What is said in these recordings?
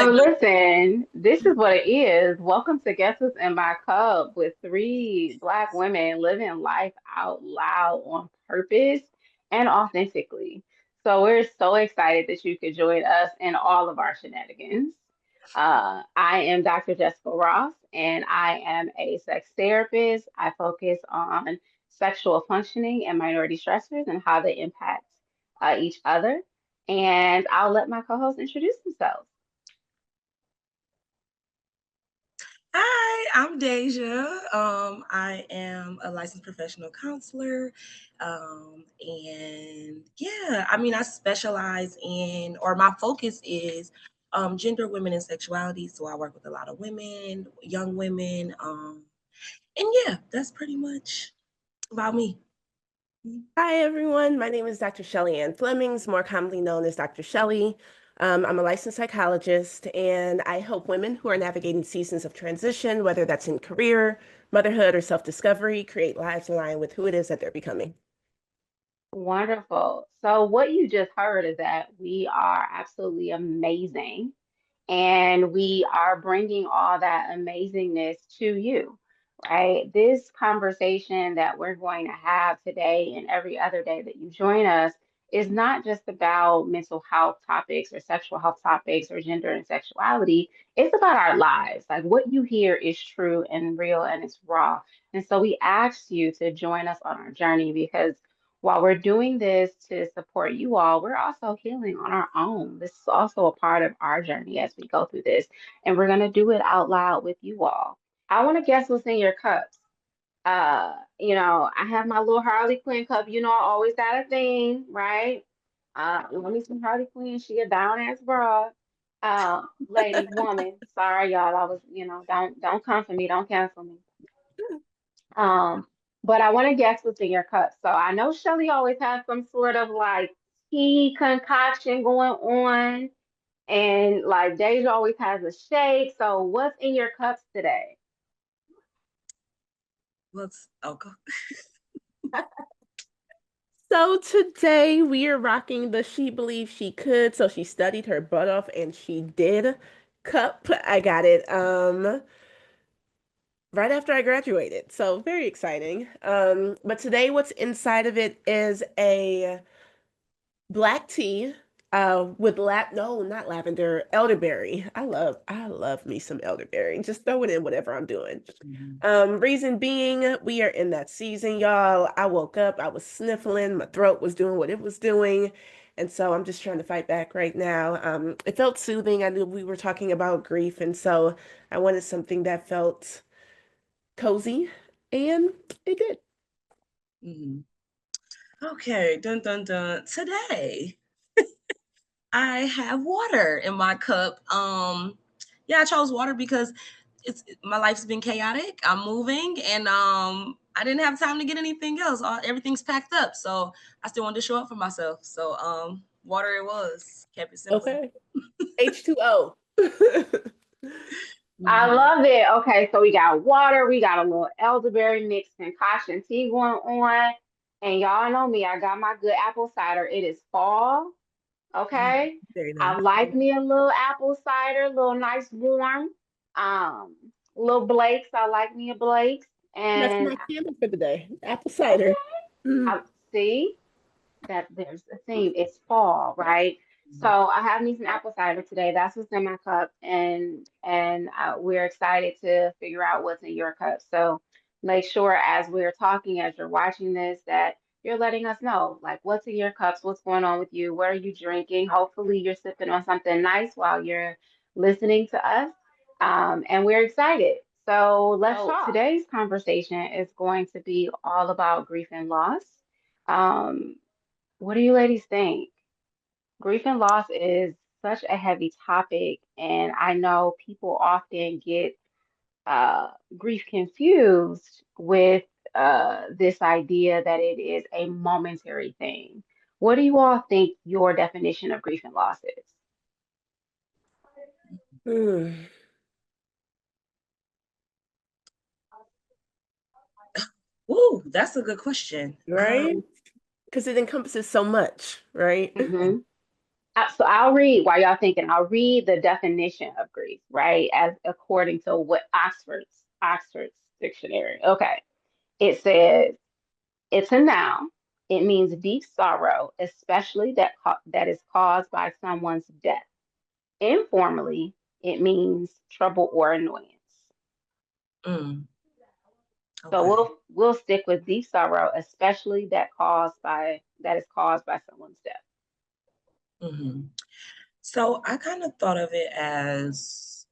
So like the listen, this is what it is. Welcome to Guess What's in My Cup with three Black women living life out loud on purpose and authentically. So we're so excited that you could join us in all of our shenanigans. I am Dr. Jessica Ross, and I am a sex therapist. I focus on sexual functioning and minority stressors and how they impact each other. And I'll let my co-hosts introduce themselves. Hi, I'm Deja. I am a licensed professional counselor. And yeah, I mean, I specialize in, or my focus is gender, women, and sexuality. So I work with a lot of women, young women. And yeah, that's pretty much about me. Hi, everyone. My name is Dr. Shelley Ann Flemings, more commonly known as Dr. Shelley. I'm a licensed psychologist, and I help women who are navigating seasons of transition, whether that's in career, motherhood, or self-discovery, create lives aligned with who it is that they're becoming. Wonderful. So, what you just heard is that we are absolutely amazing and we are bringing all that amazingness to you, right? This conversation that we're going to have today and every other day that you join us is not just about mental health topics or sexual health topics or gender and sexuality. It's about our lives. Like what you hear is true and real and it's raw. And so we asked you to join us on our journey because while we're doing this to support you all, we're also healing on our own. This is also a part of our journey as we go through this, and we're going to do it out loud with you all. I want to guess what's in your cups. I have my little Harley Quinn cup. You know, I always got a thing, right? Let me some Harley Quinn. She a down ass broad. Lady, woman. Sorry, y'all. I was, don't come for me. Don't cancel me. Um, but I want to guess what's in your cup. So I know Shelly always has some sort of like tea concoction going on, and like Deja always has a shake. So what's in your cups today? Let's, oh, go. So today we are rocking the She Believed She Could. So she studied her butt off and she did cup. I got it. Right after I graduated. So very exciting. But today what's inside of it is a black tea with no, not lavender, elderberry. I love me some elderberry. Just throw it in whatever I'm doing. Mhm. Reason being, we are in that season, y'all. I woke up, I was sniffling, my throat was doing what it was doing. And so I'm just trying to fight back right now. It felt soothing. I knew we were talking about grief, and so I wanted something that felt cozy, and it did. Mhm. Okay, dun dun dun. Today, I have water in my cup. Yeah, I chose water because my life's been chaotic. I'm moving, and I didn't have time to get anything else. Everything's packed up, so I still wanted to show up for myself. So water it was. Kept it simple. Okay. H2O. I Mhm. love it. Okay, so we got water, we got a little elderberry mixed concoction tea going on. And y'all know me, I got my good apple cider. It is fall. Okay. Very I nice. like me a little apple cider, a little nice warm. Um, little Blake's. I like me a Blake's. That's And my candle for the day. Apple cider. okay, Mm. I see that there's a theme. It's fall, right? So I have me some apple cider today. That's what's in my cup, and we're excited to figure out what's in your cup. So make sure as we're talking, as you're watching this, that you're letting us know like what's in your cups, what's going on with you, what are you drinking. Hopefully, you're sipping on something nice while you're listening to us, and we're excited. So let's talk. Today's conversation is going to be all about grief and loss. Um, what do you ladies think? Grief and loss is such a heavy topic, and I know people often get grief confused with this idea that it is a momentary thing. What do you all think your definition of grief and loss is? Mm. Ooh, that's a good question. Right? Because it encompasses so much, right? Hmm. So I'll read while y'all thinking. I'll read the definition of grief, right, as according to what Oxford's dictionary. Okay, it says it's a noun. It means deep sorrow, especially that is caused by someone's death. Informally, it means trouble or annoyance. Mm, So okay. we'll stick with deep sorrow, especially that is caused by someone's death. hmm So I kind of thought of it as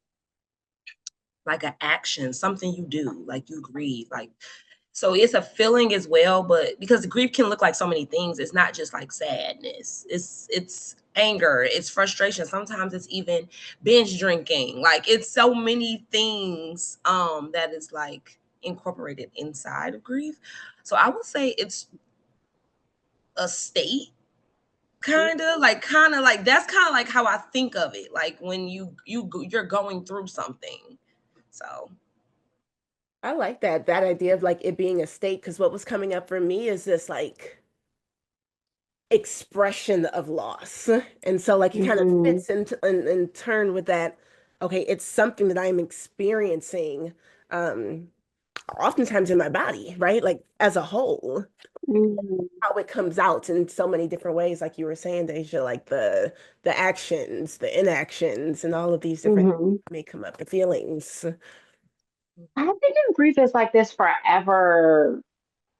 like an action, something you do, like you grieve, like so it's a feeling as well, but because grief can look like so many things, it's not just like sadness. It's anger, it's frustration. Sometimes it's even binge drinking. Like it's so many things that is like incorporated inside of grief. So I would say it's a state kind of like that's kind of like how I think of it. Like when you're going through something. So, I like that idea of like it being a state, because what was coming up for me is this like expression of loss. And so like it kind of Hmm. fits into in turn with that, okay, it's something that I'm experiencing um oftentimes in my body, right? Like as a whole, Hmm. how it comes out in so many different ways, like you were saying, Deja, like the actions, the inactions, and all of these different Hmm. may come up, the feelings. I think of grief is like this forever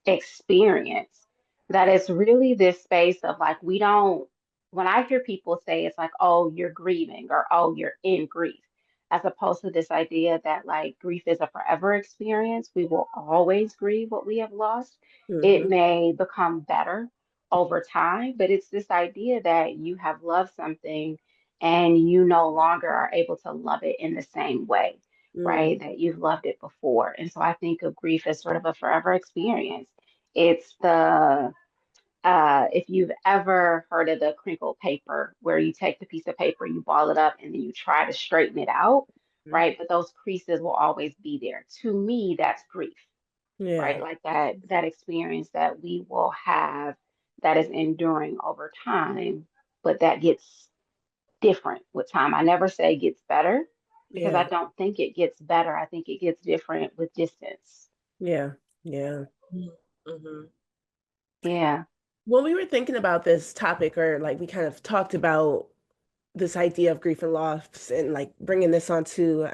experience that is really this space of like we don't when I hear people say it's like, oh, you're grieving or oh, you're in grief, as opposed to this idea that like grief is a forever experience. We will always grieve what we have lost. It Hmm. may become better over time, but it's this idea that you have loved something and you no longer are able to love it in the same way, right? Mm. That you've loved it before. And so I think of grief as sort of a forever experience. It's the if you've ever heard of the crinkled paper, where you take the piece of paper, you ball it up, and then you try to straighten it out, right? But those creases will always be there. To me, that's grief, right? Yeah. Like that experience that we will have that is enduring over time, but that gets different with time. I never say gets better because I Yeah. don't think it gets better. I think it gets different with distance. Yeah. Yeah. mm-hmm. Yeah. When we were thinking about this topic, or like we kind of talked about this idea of grief and loss and like bringing this onto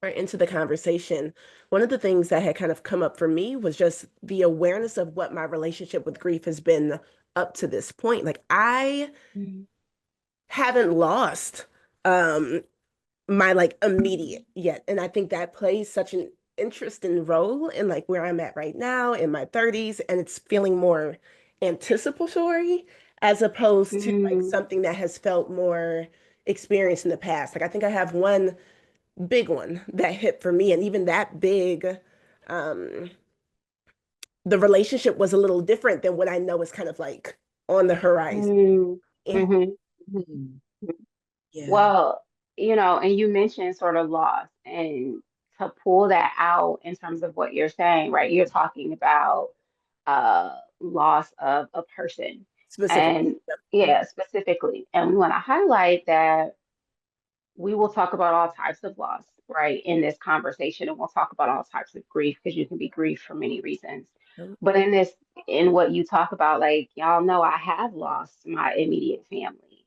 or into the conversation, one of the things that had kind of come up for me was just the awareness of what my relationship with grief has been up to this point. Like I Mhm. haven't lost um my like immediate yet. And I think that plays such an interesting role in like where I'm at right now in my 30s. And it's feeling more anticipatory as opposed to like Mhm. something that has felt more experienced in the past. Like I think I have one big one that hit for me. And even that big, um, the relationship was a little different than what I know is kind of like on the horizon. Mhm. And Mhm. Mm, yeah. Well, and you mentioned sort of loss, and to pull that out in terms of what you're saying, right? You're talking about loss of a person, specifically. and yeah, specifically, and we want to highlight that we will talk about all types of loss, right, in this conversation, and we'll talk about all types of grief because you can be grieved for many reasons. Yep. But in what you talk about, like y'all know, I have lost my immediate family.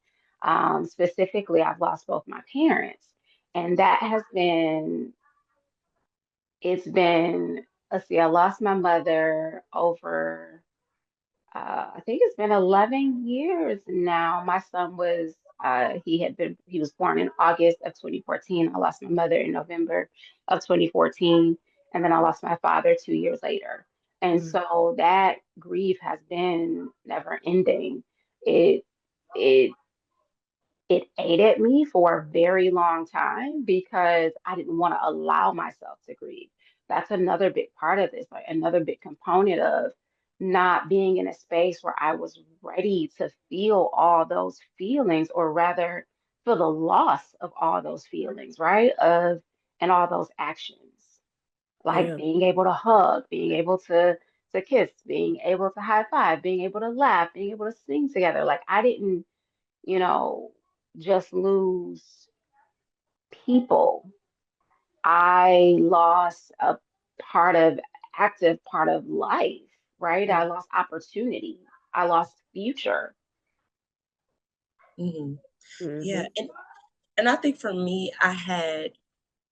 Specifically, I've lost both my parents, and that has been it's been let's see, I lost my mother over I think it's been 11 years now. My son he was born in August of 2014. I lost my mother in November of 2014, and then I lost my father 2 years later. And Mm. so that grief has been never ending. It it it ate at me for a very long time because I didn't want to allow myself to grieve. That's another big part of this, like another big component of not being in a space where I was ready to feel all those feelings, or rather feel the loss of all those feelings, right? And all those actions. Like Yeah. being able to hug, being able to kiss, being able to high five, being able to laugh, being able to sing together. Like I didn't you know, just lose people. I lost a part of active part of life, right? I Mm, lost opportunity. I lost future. mhm. Yeah, Hmm. and I think for me, I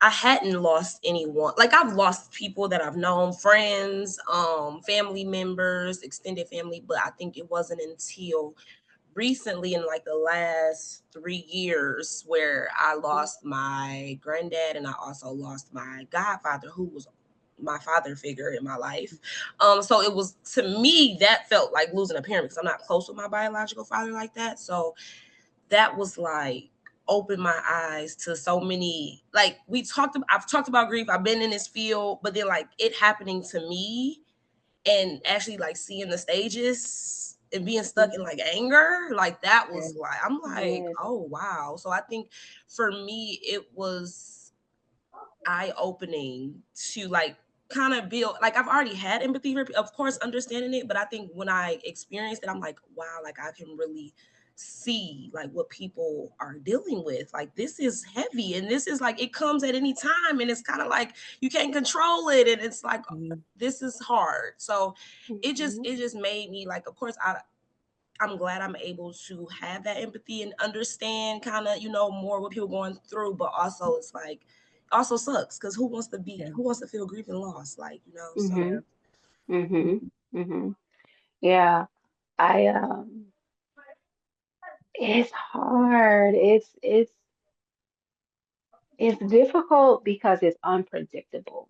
hadn't lost anyone. Like I've lost people that I've known, friends, family members, extended family, but I think it wasn't until recently in like the last 3 years where I lost my granddad and I also lost my godfather who was my father figure in my life. So it was, to me, that felt like losing a parent because I'm not close with my biological father like that. So that was like opened my eyes to so many, like I've talked about grief, I've been in this field, but then like it happening to me and actually like seeing the stages and being stuck in like anger, like that Yeah. was like, I'm like, Yes. oh wow. So I think for me it was eye opening to like kind of build, like I've already had empathy for, of course, understanding it, but I think when I experienced it, I'm like, wow, like I can really see like what people are dealing with. Like this is heavy and this is like it comes at any time and it's kind of like you can't control it and it's like Mhm. this is hard. So Mhm. it just made me like, of course I'm glad I'm able to have that empathy and understand kind of, more what people going through, but also it's like also sucks because Yeah. who wants to feel grief and loss, like, so Mhm. Mhm. Mhm. Mhm. Yeah. I it's hard. It's difficult because it's unpredictable.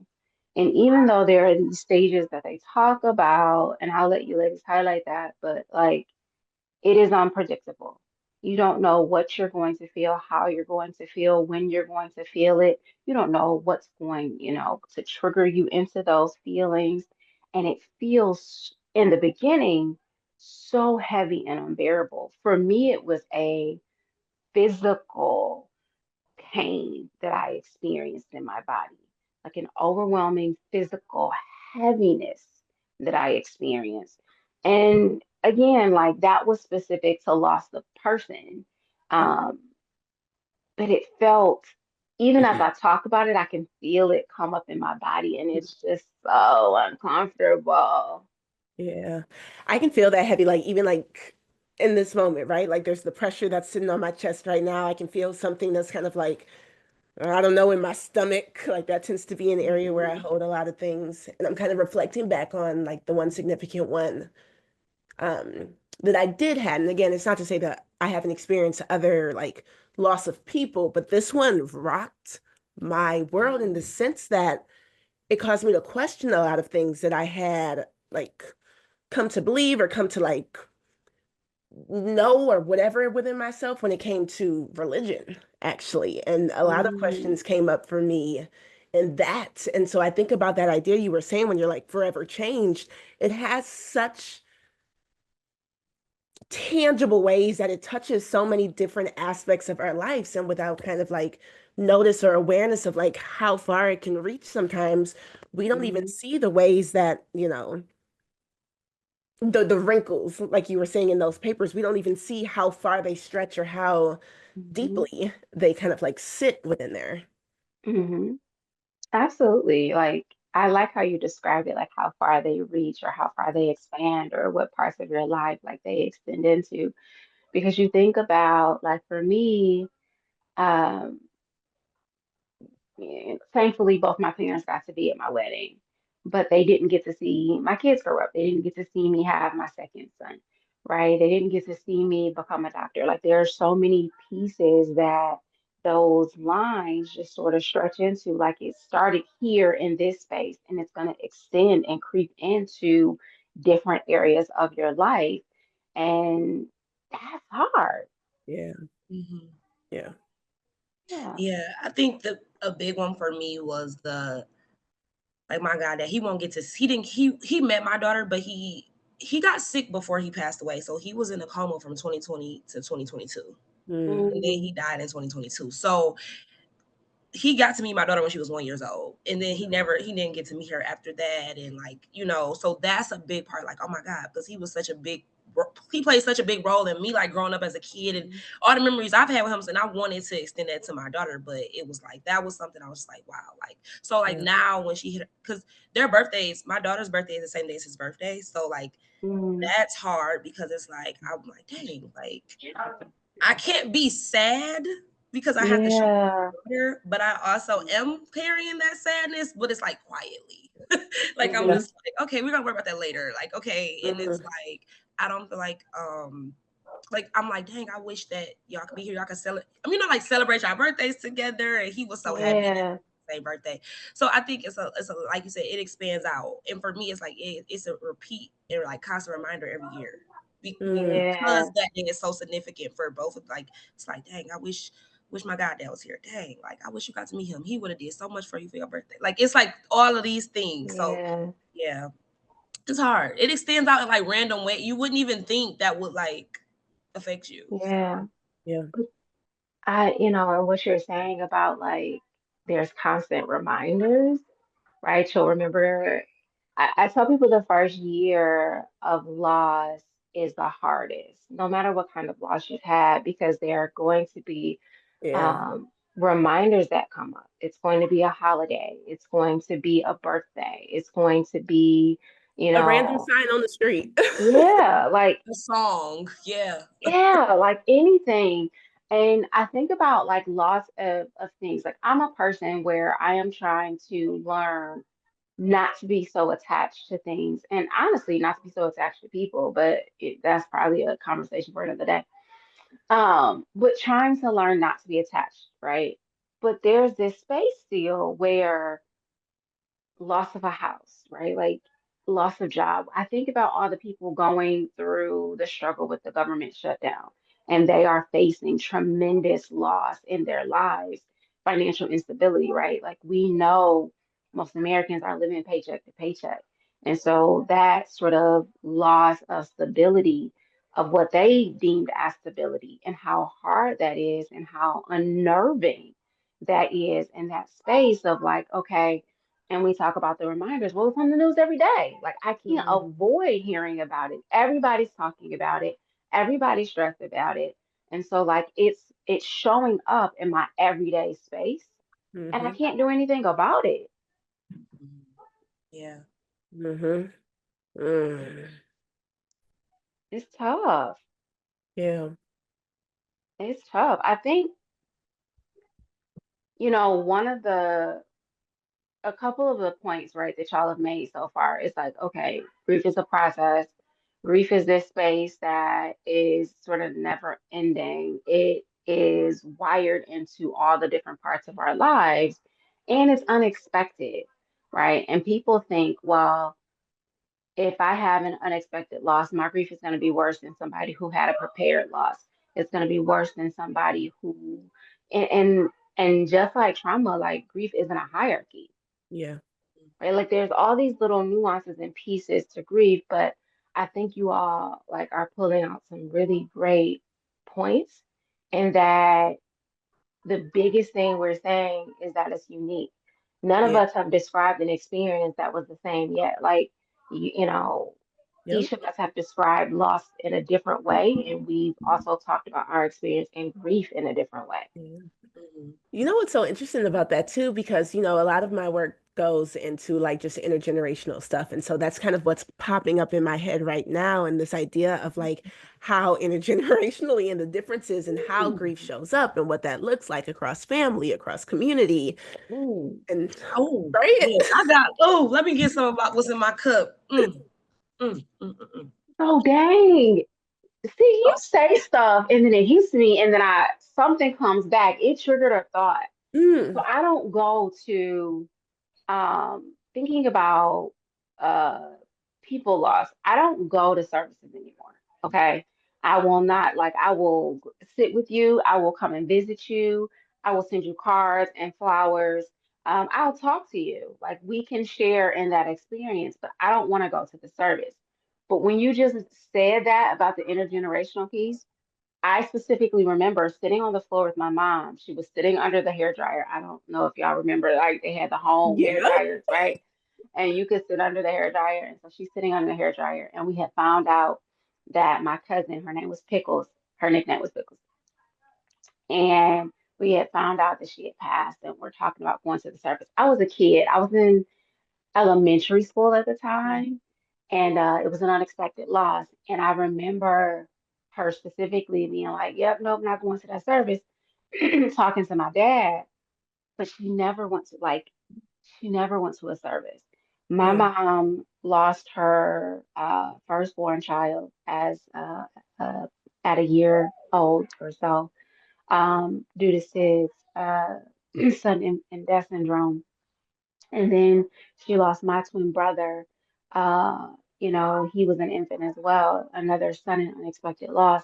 And even though there are these stages that they talk about, and I'll let you ladies highlight that, but like it is unpredictable. You don't know what you're going to feel, how you're going to feel, when you're going to feel it. You don't know what's going, to trigger you into those feelings. And it feels in the beginning so heavy and unbearable. For me, it was a physical pain that I experienced in my body, like an overwhelming physical heaviness that I experienced. And again, like that was specific to loss of person. Um, but it felt, even as I talk about it, I can feel it come up in my body, and it's just so uncomfortable. Yeah. I can feel that heavy, like even like in this moment, right? Like there's the pressure that's sitting on my chest right now. I can feel something that's kind of like, I don't know, in my stomach. Like that tends to be an area where I Mhm. hold a lot of things. And I'm kind of reflecting back on like the one significant one um that I did have. And again, it's not to say that I haven't experienced other like loss of people, but this one rocked my world in the sense that it caused me to question a lot of things that I had like come to believe or come to like know or whatever within myself when it came to religion, actually. And a lot of Mhm. questions came up for me in that. And so I think about that idea you were saying when you're like forever changed, it has such tangible ways that it touches so many different aspects of our lives and without kind of like notice or awareness of like how far it can reach sometimes we don't even Mhm. see the ways that the wrinkles, like you were saying in those papers, we don't even see how far they stretch or how Mhm. deeply they kind of like sit within there. Mhm. Absolutely. Like, I like how you described it, like how far they reach or how far they expand or what parts of your life like they extend into. Because you think about, like, for me, um, thankfully, both my parents got to be at my wedding, but they didn't get to see my kids grow up. They didn't get to see me have my second son, right? They didn't get to see me become a doctor. Like, there are so many pieces that those lines just sort of stretch into. Like, it started here in this space and it's going to extend and creep into different areas of your life. And that's hard. Yeah, Mhm. yeah. Yeah. Yeah, I think a big one for me was the, like, my god, that he won't get to he didn't he met my daughter, but he got sick before he passed away, so he was in a coma from 2020 to 2022, Mm, and then he died in 2022. So he got to meet my daughter when she was 1 years old, and then he didn't get to meet her after that, and like, so that's a big part, like, oh my god, because he was such a big he played such a big role in me, like growing up as a kid and all the memories I've had with him. And I wanted to extend that to my daughter, but it was like that was something I was just like, wow, like so like now when she hit, because their birthdays, my daughter's birthday is the same day as his birthday, so like that's hard because it's like I'm like, dang, like I can't be sad because I have to show my daughter, but I also am carrying that sadness, but it's like quietly. Like I'm just like, okay, we're gonna worry about that later. Like, okay. And it's like I don't feel like I'm like, dang, I wish that y'all could be here. Y'all could celebrate. I mean, not like celebrate our birthdays together. And he was so happy that same birthday. So I think it's a like you said, it expands out. And for me, it's like it's a repeat and like constant reminder every year. Because that day is so significant for both of like it's like, dang, I wish my goddad was here. Dang, like I wish you got to meet him. He would have did so much for you for your birthday. Like it's like all of these things. So yeah, it's hard. It extends out in like random way. You wouldn't even think that would like affect you. Yeah. Yeah. And what you're saying about like there's constant reminders, right? You'll remember, I tell people the first year of loss is the hardest, no matter what kind of loss you've had, because there are going to be reminders that come up. It's going to be a holiday, it's going to be a birthday, it's going to be, a random sign on the street. Yeah, like a song. Yeah, like anything. And I think about like loss of things. Like I'm a person where I am trying to learn not to be so attached to things, and honestly not to be so attached to people, but that's probably a conversation for another day. But trying to learn not to be attached, right? But there's this space still where loss of a house, right? Like loss of job. I think about all the people going through the struggle with the government shutdown, and they are facing tremendous loss in their lives, financial instability, right? Like we know most Americans are living paycheck to paycheck. And so that sort of loss of stability of what they deemed as stability and how hard that is and how unnerving that is in that space of like, okay, and we talk about the reminders. Well, it's on the news every day. Like I can't avoid hearing about it. Everybody's talking about it. Everybody's stressed about it. And so like it's showing up in my everyday space and I can't do anything about it. Yeah. It's tough. Yeah. It's tough. I think, one of a couple of the points, right, that y'all have made so far is like, okay, grief is a process. Grief is this space that is sort of never ending. It is wired into all the different parts of our lives and it's unexpected, right? And people think, well, if I have an unexpected loss, my grief is going to be worse than somebody who had a prepared loss. It's going to be worse than somebody who, and, and and just like trauma, like grief isn't a hierarchy, Yeah. right? Like there's all these little nuances and pieces to grief, but I think you all like are pulling out some really great points, and that the biggest thing we're saying is that it's unique. None of us have described an experience that was the same yet. Like each of us have described loss in a different way, and we've also talked about our experience in grief in a different way. You know what's so interesting about that too, because a lot of my work goes into like just intergenerational stuff. And so that's kind of what's popping up in my head right now. And this idea of like how intergenerationally and the differences and how grief shows up and what that looks like across family, across community. And right? Yeah, let me get some about what's in my cup. Oh dang. See, you say stuff and then it hits me and then something comes back. It triggered a thought. So I don't go to thinking about people lost. I don't go to services anymore. Okay. I will not like I will sit with you. I will come and visit you. I will send you cards and flowers. I'll talk to you. Like we can share in that experience, but I don't want to go to the service. But when you just said that about the intergenerational piece, I specifically remember sitting on the floor with my mom. She was sitting under the hair dryer. I don't know if y'all remember, like they had the home hair dryers, right? And you could sit under the hair dryer. And so she's sitting under the hair dryer. And we had found out that my cousin, her name was Pickles, her nickname was Pickles, and we had found out that she had passed, and we're talking about going to the service. I was a kid. I was in elementary school at the time, and it was an unexpected loss. And I remember her specifically being like, "Yep, nope, not going to that service." Talking to my dad, but she never went to a service. My Yeah. mom lost her firstborn child as uh, at a year old or so due to SIDS, sudden and death syndrome. And then she lost my twin brother. Uh, he was an infant as well, another sudden unexpected loss.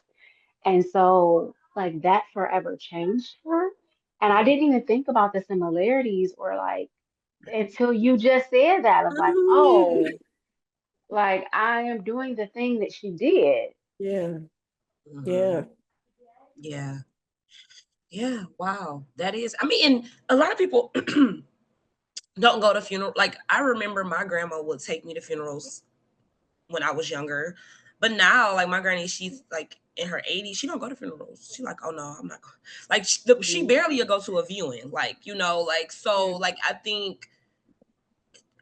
And so, like, that forever changed her. And I didn't even think about the similarities or like until you just said that. I'm like, Mm. oh, like I am doing the thing that she did. Yeah. Mhm. Yeah. Yeah. Yeah. Wow. That is, I mean, and a lot of people don't go to funeral. Like, I remember my grandma would take me to funerals when I was younger. But now, like, my granny, she's like in her 80s. She don't go to funerals. She like, oh no, I'm not going. Like, she Mhm. barely go to a viewing. Like, like, so, Yeah. like, I think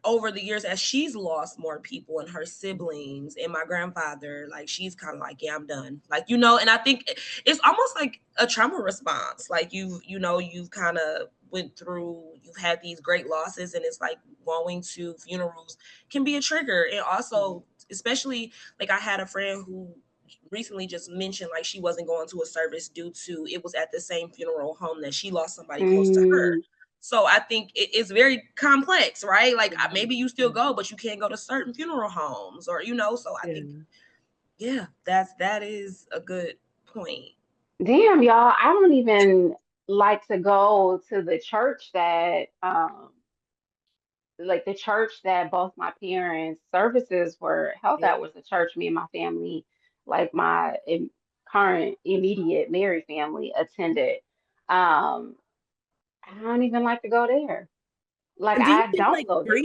over the years, as she's lost more people and her siblings and my grandfather, like, she's kind of like, yeah, I'm done. Like, and I think it's almost like a trauma response. Like, you've kind of went through, you've had these great losses, and it's like going to funerals can be a trigger. And also, especially, like, I had a friend who recently just mentioned, like, she wasn't going to a service due to it was at the same funeral home that she lost somebody close to her. Mm, So I think it's very complex, right? Like, maybe you still go, but you can't go to certain funeral homes, or So I think, Yeah. yeah, that is a good point. damn, y'all, I don't even like to go to the church that like the church that both my parents' services were held Yeah. at was the church me and my family, like my current immediate married family attended. Um, I don't even like to go there. Like And do you I think don't go there.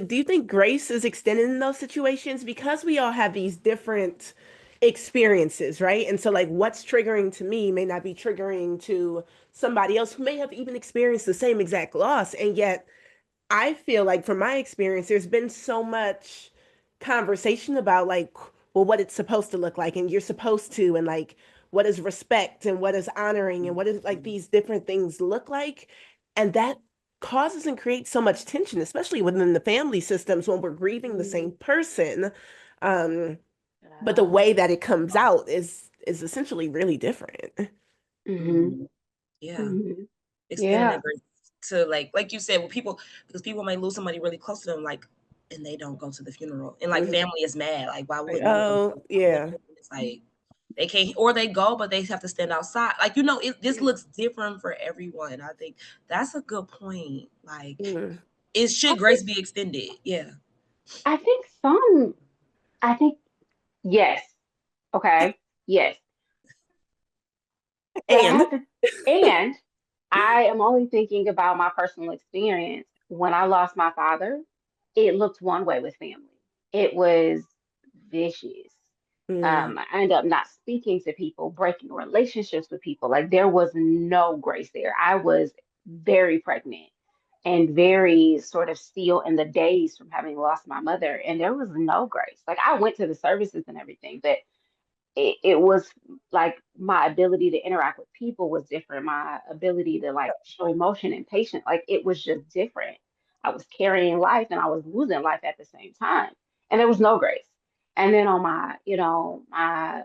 do you think grace is extended in those situations because we all have these different experiences, right? And so like what's triggering to me may not be triggering to somebody else who may have even experienced the same exact loss. And yet I feel like from my experience, there's been so much conversation about like, well, what it's supposed to look like, and you're supposed to, and like what is respect and what is honoring and what is like these different things look like. And that causes and creates so much tension, especially within the family systems when we're grieving the same person. Um, but the way that it comes out is essentially really different. Mm-hmm. Mhm. Yeah. Hmm. Extending Yeah. that grace to, like you said, because people may lose somebody really close to them, like, and they don't go to the funeral, and like Mhm. family is mad, like, why Like, wouldn't you? oh, yeah. It's like they can't, or they go, but they have to stand outside. Like, this looks different for everyone. I think that's a good point. Like, Mm. I should think grace be extended? Yeah. I think some I think yes. Okay. Yes. But I And have to and I am only thinking about my personal experience. When I lost my father, it looked one way with family. It was vicious. mm, I ended up not speaking to people, breaking relationships with people. Like there was no grace there. I was very pregnant and very sort of still in the days from having lost my mother, and there was no grace. Like I went to the services and everything, but it was like my ability to interact with people was different. My ability to like show emotion and patience, like it was just different. I was carrying life and I was losing life at the same time. And there was no grace. And then on my,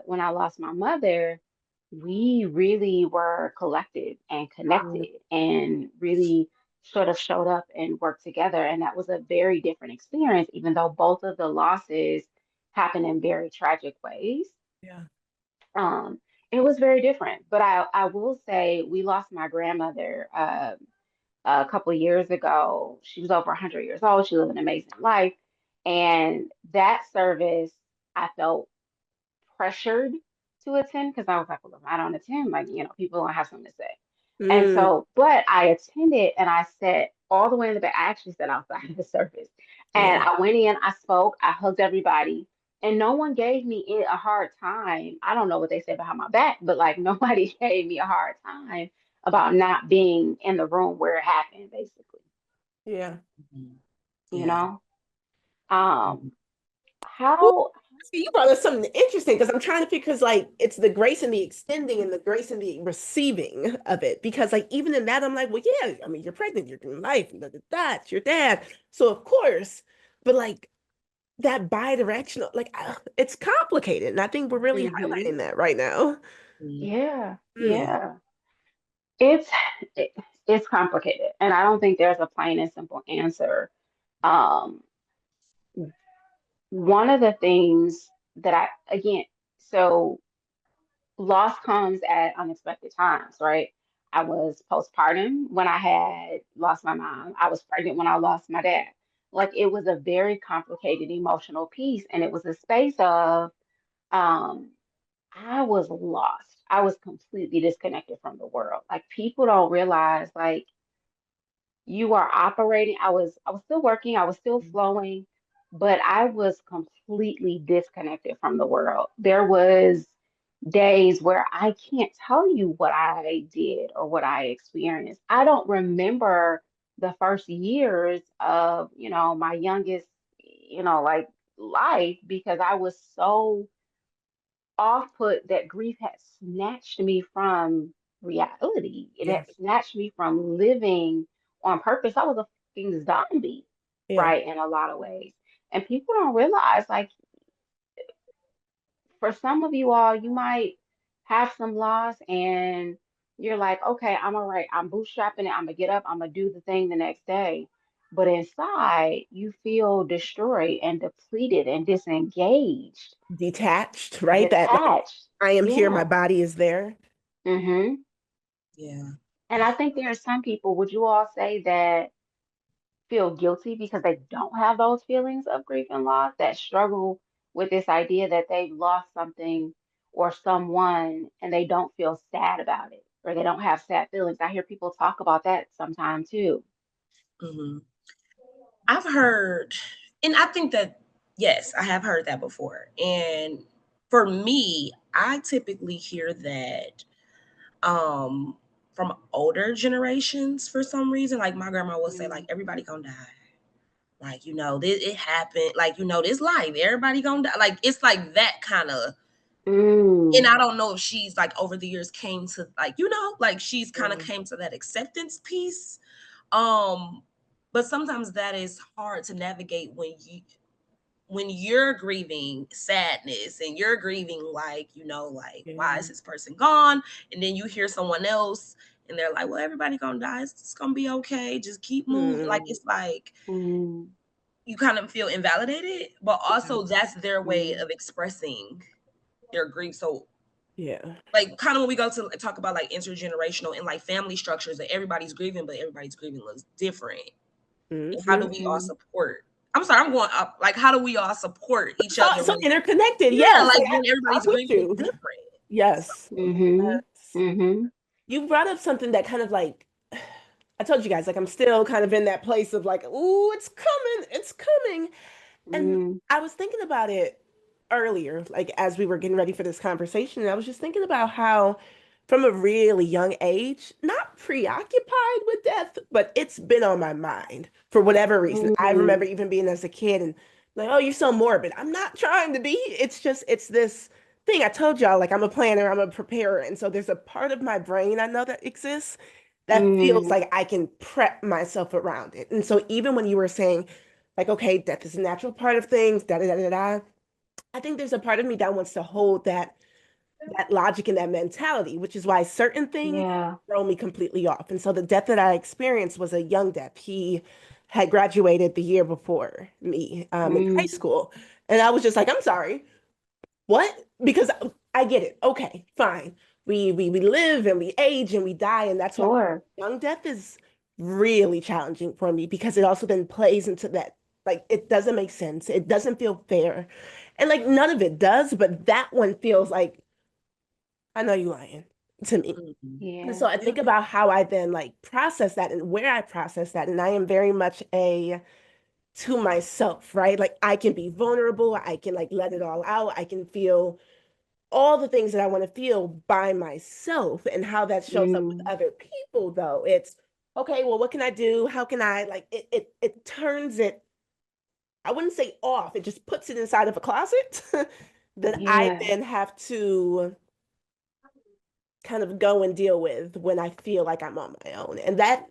when I lost my mother, we really were collected and mm, connected and really sort of showed up and worked together. And that was a very different experience, even though both of the losses happened in very tragic ways. yeah. um, it was very different, but I will say we lost my grandmother a couple of years ago. She was over 100 years old. She lived an amazing life. And that service, I felt pressured to attend because I was like, well, if I don't attend, like, people don't have something to say. And Mm, so, but I attended and I sat all the way in the back. I actually sat outside of the service and yeah. I went in, I spoke, I hugged everybody. and no one gave me a hard time. I don't know what they said behind my back, but like nobody gave me a hard time about not being in the room where it happened, basically, Yeah. Mhm. you Yeah. know? Um, Ooh, how, see, you brought up something interesting because I'm trying to figure, because like it's the grace and the extending and the grace and the receiving of it. Because like even in that, I'm like, well, yeah, I mean, you're pregnant, you're doing life, and that's your dad. So of course, but like that bi-directional, like it's complicated. And I think we're really hmm highlighting that right now. Mhm. yeah, Mm, yeah. It's it, it's complicated, and I don't think there's a plain and simple answer. Um, One of the things that again, so loss comes at unexpected times, right? I was postpartum when I had lost my mom. I was pregnant when I lost my dad. Like it was a very complicated emotional piece, and it was a space of um, I was lost. I was completely disconnected from the world. Like people don't realize, like you are operating. I was still working, I was still flowing, but I was completely disconnected from the world. There was days where I can't tell you what I did or what I experienced. I don't remember the first years of, my youngest, like life because I was so off put that grief had snatched me from reality. It had yes. snatched me from living on purpose. I was a fucking zombie, Yeah. right, in a lot of ways. And people don't realize, like, for some of you all, you might have some loss and you're like, okay, I'm all right. I'm bootstrapping it. I'm gonna get up. I'm gonna do the thing the next day. But inside, you feel destroyed and depleted and disengaged, Detached, right? That like detached. I am here, my Yeah. body is there. hmm Yeah. And I think there are some people, would you all say, that feel guilty because they don't have those feelings of grief and loss, that struggle with this idea that they've lost something or someone and they don't feel sad about it or they don't have sad feelings? I hear people talk about that sometimes too. Mhm. I've heard, and I think that, yes, I have heard that before. And for me, I typically hear that um from older generations for some reason. Like my grandma would say, like, Mm, everybody gonna die. Like, this it happened, like, this life, everybody gonna die. Like it's like that kind of, and mm, I don't know if she's like over the years came to like, like she's kind of Yeah. came to that acceptance piece. Um, but sometimes that is hard to navigate when you're grieving sadness and you're grieving like, like, why Yeah. is this person gone? And then you hear someone else and they're like, well, everybody gonna die. It's gonna be okay. Just keep moving. Like Mm, it's like mm, you kind of feel invalidated, but yeah. also that's their way mm. of expressing their grief. So Yeah. like kind of when we go to talk about like intergenerational and like family structures that everybody's grieving, but everybody's grieving looks different. And how do Hmm. we all Mhm. support? I'm sorry, I'm going up. Like, how do we all support each So, other so when, interconnected. yeah, Yes. like Like when I'm everybody's with grieving is you. different. Yes. So, Mhm. Yes. Mhm. You brought up something that kind of like I told you guys, like I'm still kind of in that place of like, ooh, it's coming, it's coming. And Mm. I was thinking about it earlier, like as we were getting ready for this conversation, and I was just thinking about how from a really young age, not preoccupied with death, but it's been on my mind for whatever reason. I remember Mm. even being as a kid and like, oh, you're so morbid. I'm not trying to be. It's just, it's this thing. I told y'all, like I'm a planner, I'm a preparer. And so there's a part of my brain I know that exists that feels Mm. like I can prep myself around it. And so even when you were saying, like, okay, death is a natural part of things, da da da da da. I think there's a part of me that wants to hold that logic and that mentality, which is why certain things Yeah. throw me completely off. And so the death that I experienced was a young death. He had graduated the year before me in high Mm. school. And I was just like, I'm sorry, what? Because I get it. Okay, fine. We live and we age and we die, and that's why Sure. young death is really challenging for me because it also then plays into that. Like it doesn't make sense. It doesn't feel fair. And like none of it does, but that one feels like I know you lying to me. mhm. And Yeah. so I Yeah. think about how I then like process that and where I process that. And I am very much a to myself, right? Like I can be vulnerable, I can like let it all out, I can feel all the things that I want to feel by myself. And how that shows up with Mm, other people though, it's okay, well, what can I do? How can I like it turns it, I wouldn't say off, it just puts it inside of a closet that I yeah. then have to kind of go and deal with when I feel like I'm on my own. And that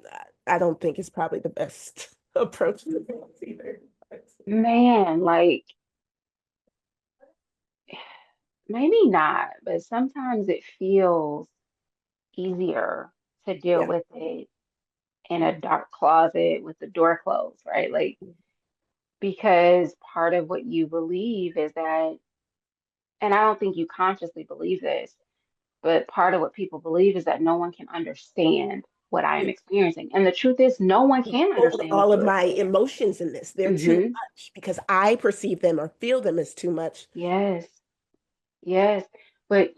I don't think is probably the best approach to things either. Man, like maybe not, but sometimes it feels easier to deal Yeah. with it in a dark closet with the door closed, right? Like, because part of what you believe is that, and I don't think you consciously believe this, but part of what people believe is that no one can understand what I am experiencing. And the truth is, no one can Hold understand all what of you my experience. emotions in this. They're too Hmm. much because I perceive them or feel them as too much. Yes, yes. But,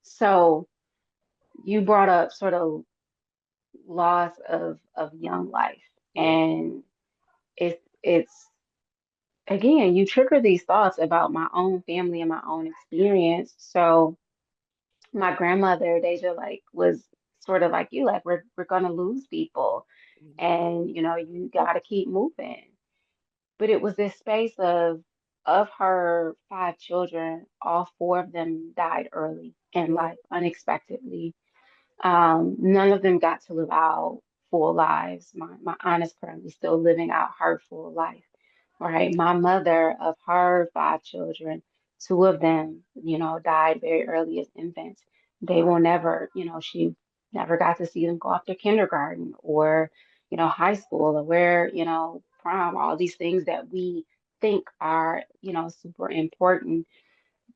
so you brought up sort of loss of young life, Yeah. and it's again, you trigger these thoughts about my own family and my own experience. So my grandmother, Deja, like was sort of like you, like we're gonna lose people, and you gotta keep moving. But it was this space of her five children, all four of them died early in Yeah. life, unexpectedly. None of them got to live out full lives. My aunt is currently still living out her full life, right? My mother, of her five children, two of them, died very early as infants. They will never, she never got to see them go off to kindergarten or, high school or where, prom, all these things that we think are, super important.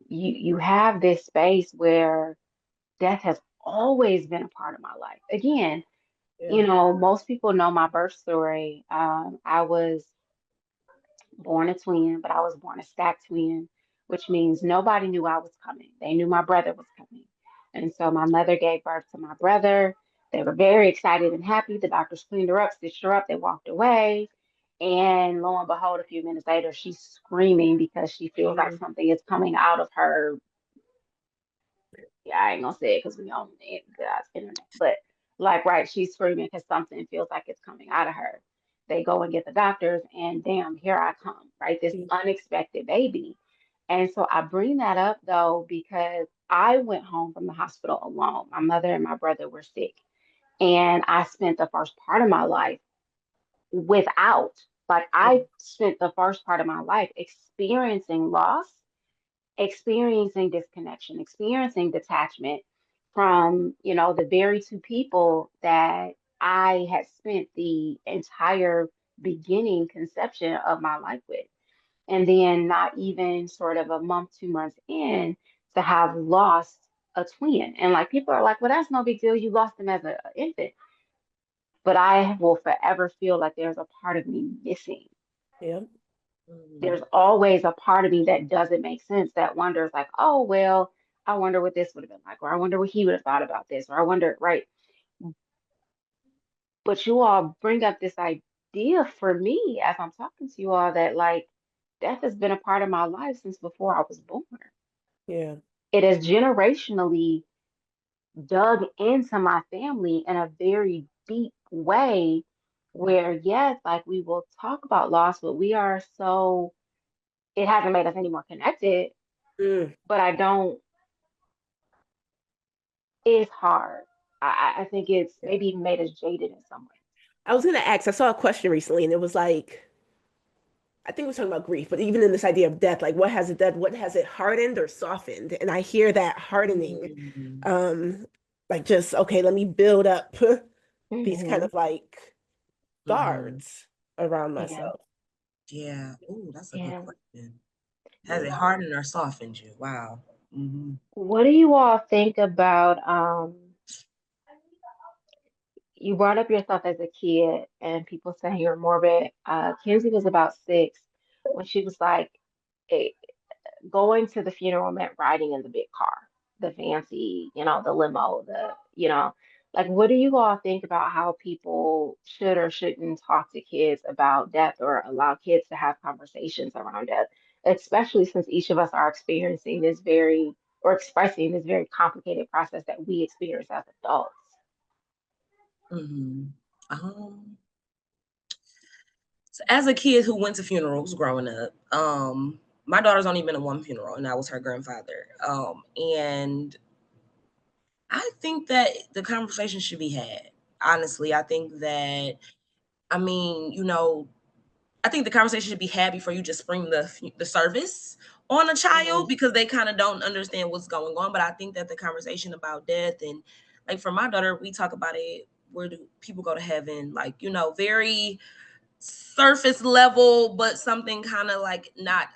You have this space where death has always been a part of my life. Again, Yeah. most people know my birth story. I was born a twin, but I was born a stacked twin, which means nobody knew I was coming. They knew my brother was coming. And so my mother gave birth to my brother. They were very excited and happy. The doctors cleaned her up, stitched her up, they walked away. And lo and behold, a few minutes later, she's screaming because she feels like Mm. something is coming out of her. Yeah, I ain't gonna say it because we on the God's internet, but like, right, she's screaming because something feels like it's coming out of her. They go and get the doctors, and damn, here I come, right? This unexpected baby. And so I bring that up though because I went home from the hospital alone. My mother and my brother were sick, and I spent the first part of my life without, like, I spent the first part of my life experiencing loss, experiencing disconnection, experiencing detachment from, the very two people that I had spent the entire beginning conception of my life with. And then not even sort of a month, 2 months in to have lost a twin. And like people are like, well, that's no big deal. You lost them as an infant. But I will forever feel like there's a part of me missing. Yeah. There's always a part of me that doesn't make sense, that wonders like, oh well, I wonder what this would have been like, or I wonder what he would have thought about this, or I wonder, right? But you all bring up this idea for me as I'm talking to you all that like death has been a part of my life since before I was born. Yeah. It has generationally dug into my family in a very deep way where yes, like we will talk about loss, but we are so, it hasn't made us any more connected, Mm. but I don't, it's hard. I think it's Yeah. maybe even made us jaded in some way. I was gonna ask, I saw a question recently and it was like, I think we're talking about grief, but even in this idea of death, like what has it done? What has it hardened or softened? And I hear that hardening, Mm, um, like just, okay, let me build up these kind Hmm. of like mhm. guards around Yeah, myself. Yeah. Oh, that's a good yeah. question. Has Yeah. it hardened or softened you? Wow. Hmm. What do you all think about you brought up yourself as a kid and people saying you're morbid. Kenzie was about 6 when she was like eh, going to the funeral meant riding in the big car, the fancy, the limo, the Like, what do you all think about how people should or shouldn't talk to kids about death or allow kids to have conversations around death, especially since each of us are experiencing this very or expressing this very complicated process that we experience as adults? Hmm. Um, so as a kid who went to funerals growing up, my daughter's only been to one funeral, and that was her grandfather. And I think that the conversation should be had. Honestly, I think that, I mean, I think the conversation should be had before you just spring the service on a child, Mm, because they kind of don't understand what's going on. But I think that the conversation about death, and like for my daughter, we talk about it. Where do people go to heaven? Like, very surface level, but something kind of like not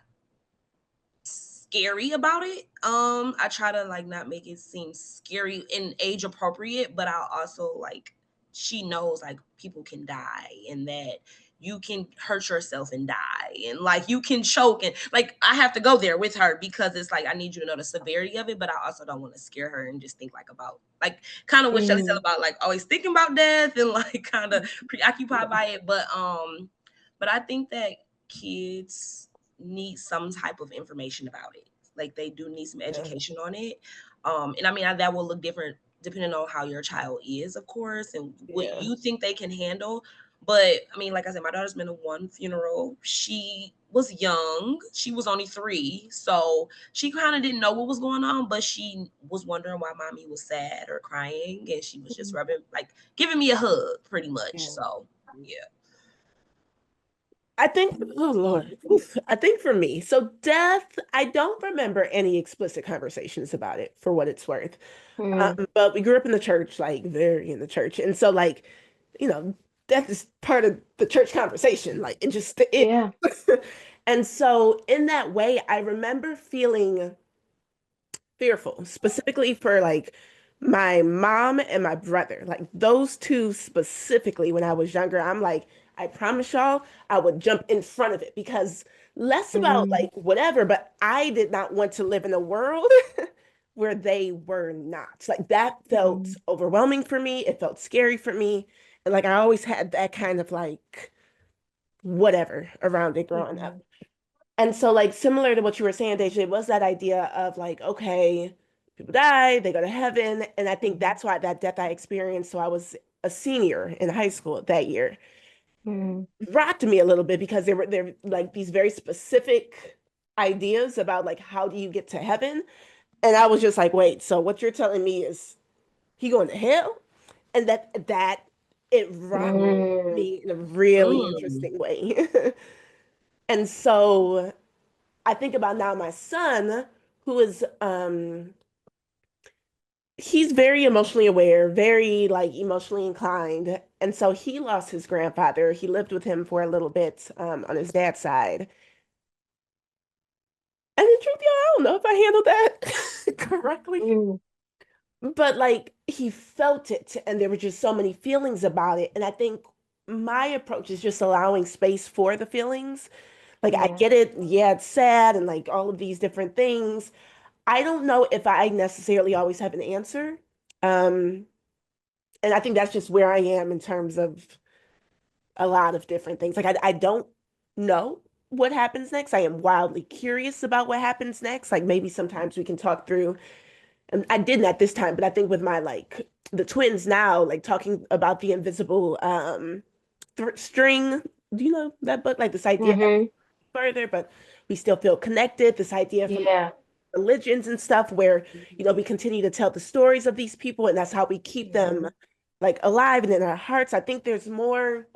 scary about it. I try to like not make it seem scary and age appropriate, but I also like, she knows like people can die, and that you can hurt yourself and die, and like you can choke, and like I have to go there with her, because it's like I need you to know the severity of it, but I also don't want to scare her and just think like about like kind of what Shelly said mm, about like always thinking about death and like kind of preoccupied by it. But I think that kids need some type of information about it. Like they do need some Yeah. education on it. And I mean that will look different depending on how your child is, of course, and what Yeah. you think they can handle. But I mean, like I said, my daughter's been to one funeral. She was young. She was only 3. So she kind of didn't know what was going on, but she was wondering why mommy was sad or crying. And she was just mm, rubbing, like giving me a hug pretty much. Yeah. So yeah. I think, oh Lord, oof, I think for me, so death, I don't remember any explicit conversations about it for what it's worth. mm. But we grew up in the church, like very in the church. And so like, you know, death is part of the church conversation. Like it just it Yeah. and so in that way, I remember feeling fearful, specifically for like my mom and my brother. Like those two specifically when I was younger, I'm like, I promise y'all, I would jump in front of it because less about Mm, like whatever, but I did not want to live in a world where they were not. Like that felt mm, overwhelming for me. It felt scary for me. And like I always had that kind of like whatever around it growing up. mm, And so, like, similar to what you were saying, Deja, it was that idea of like, okay, people die, they go to heaven. And I think mm, that's why that death I experienced, so I was a senior in high school that year, mm, rocked me a little bit because there like these very specific ideas about like how do you get to heaven? And I was just like, wait, so what you're telling me is he going to hell? And that it rocked mm, me in a really Mm. interesting way. And so I think about now my son, who is he's very emotionally aware, very like emotionally inclined. And so he lost his grandfather. He lived with him for a little bit on his dad's side. And in truth, y'all, I don't know if I handled that correctly. mm. But like he felt it, and there were just so many feelings about it. And I think my approach is just allowing space for the feelings. Like I Yeah. get it, yeah, it's sad and like all of these different things. I don't know if I necessarily always have an answer. Um, and I think that's just where I am in terms of a lot of different things. Like I don't know what happens next. I am wildly curious about what happens next. Like maybe sometimes we can talk through, and I didn't at this time, but I think with my like the twins now, like talking about the invisible th string. Do you know that book? Like this idea Hmm. further, but we still feel connected. This idea from Yeah. religions and stuff where we continue to tell the stories of these people and that's how we keep Yeah. them like alive and in our hearts. I think there's more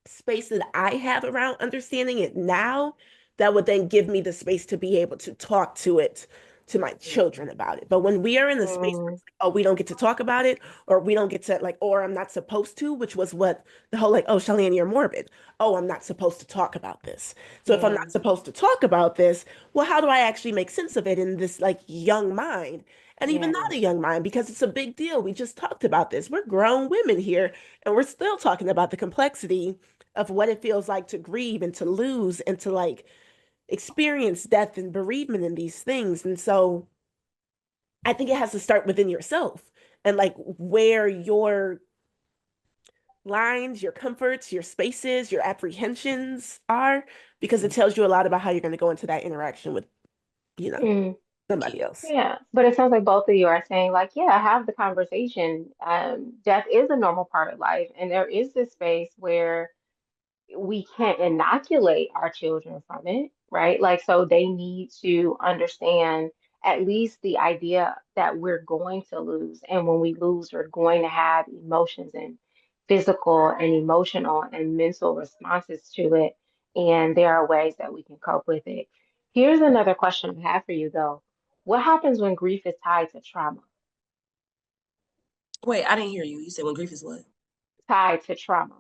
space that I have around understanding it now that would then give me the space to be able to talk to it to my children about it. But when we are in the space where Mm, it's like, oh, we don't get to talk about it, or we don't get to like, or I'm not supposed to, which was what the whole like, oh, Shelly, you're morbid. Oh, I'm not supposed to talk about this. So if I'm yeah. not supposed to talk about this, well, how do I actually make sense of it in this like young mind? And even Yeah. not a young mind, because it's a big deal. We just talked about this. We're grown women here, and we're still talking about the complexity of what it feels like to grieve and to lose and to like experience death and bereavement and these things. And so I think it has to start within yourself. and like where your lines, your comforts, your spaces, your apprehensions are, because it tells you a lot about how you're going to go into that interaction with, you know, Mm. somebody else. Yeah, but it sounds like both of you are saying, like, yeah, have the conversation. Death is a normal part of life, and there is this space where we can't inoculate our children from it, right? Like, so they need to understand at least the idea that we're going to lose. And when we lose, we're going to have emotions and physical and emotional and mental responses to it. And there are ways that we can cope with it. Here's another question I have for you, though. What happens when grief is tied to trauma? Wait, I didn't hear you. You said when grief is what? Tied to trauma.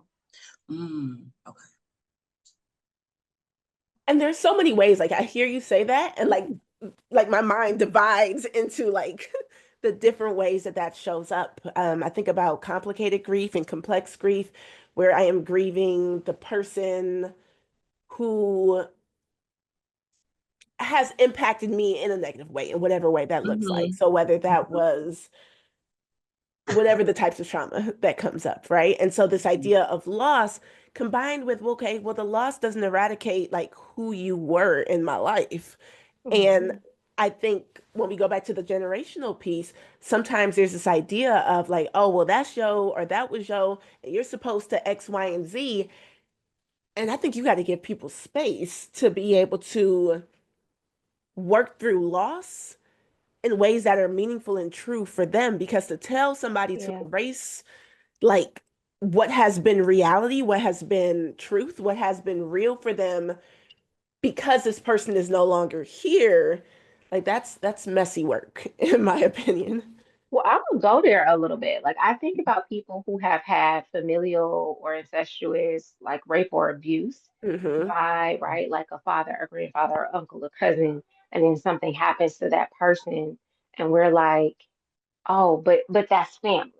Okay. And there's so many ways, like I hear you say that, and like my mind divides into like the different ways that that shows up. I think about complicated grief and complex grief, where I am grieving the person who has impacted me in a negative way, in whatever way that looks like. Mhm. So whether that was whatever the types of trauma that comes up, right? And so this idea of loss combined with, okay, well, the loss doesn't eradicate like who you were in my life. And Mhm. I think when we go back to the generational piece, sometimes there's this idea of like, oh, well, that's yo or that was yo, and you're supposed to X, Y, and Z. And I think you got to give people space to be able to work through loss in ways that are meaningful and true for them. Because to tell somebody to Yeah. erase like what has been reality, what has been truth, what has been real for them because this person is no longer here, like that's messy work, in my opinion. Well, I would go there a little bit. Like, I think about people who have had familial or incestuous, like rape or abuse Hmm. by, right, like a father, a grandfather, or uncle, or cousin, and then something happens to that person, and we're like, oh, but that's family,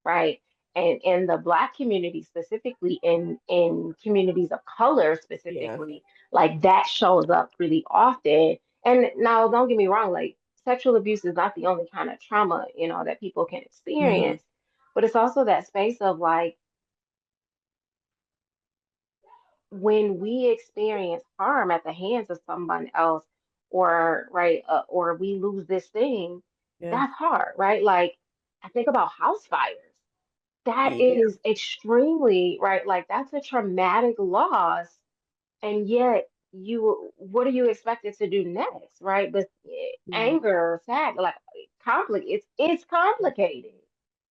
right? And in the Black community specifically, in communities of color Yeah. specifically, like that shows up really often. And now, don't get me wrong, like sexual abuse is not the only kind of trauma, that people can Mhm. experience, but it's also that space of like when we experience harm at the hands of someone else, or right, or we lose this thing, Yeah. that's hard, right? Like I think about house fires. That Yeah. is extremely, right? Like that's a traumatic loss, and yet what are you expected to do next, right? But Mm. anger, sad, like it's complicated.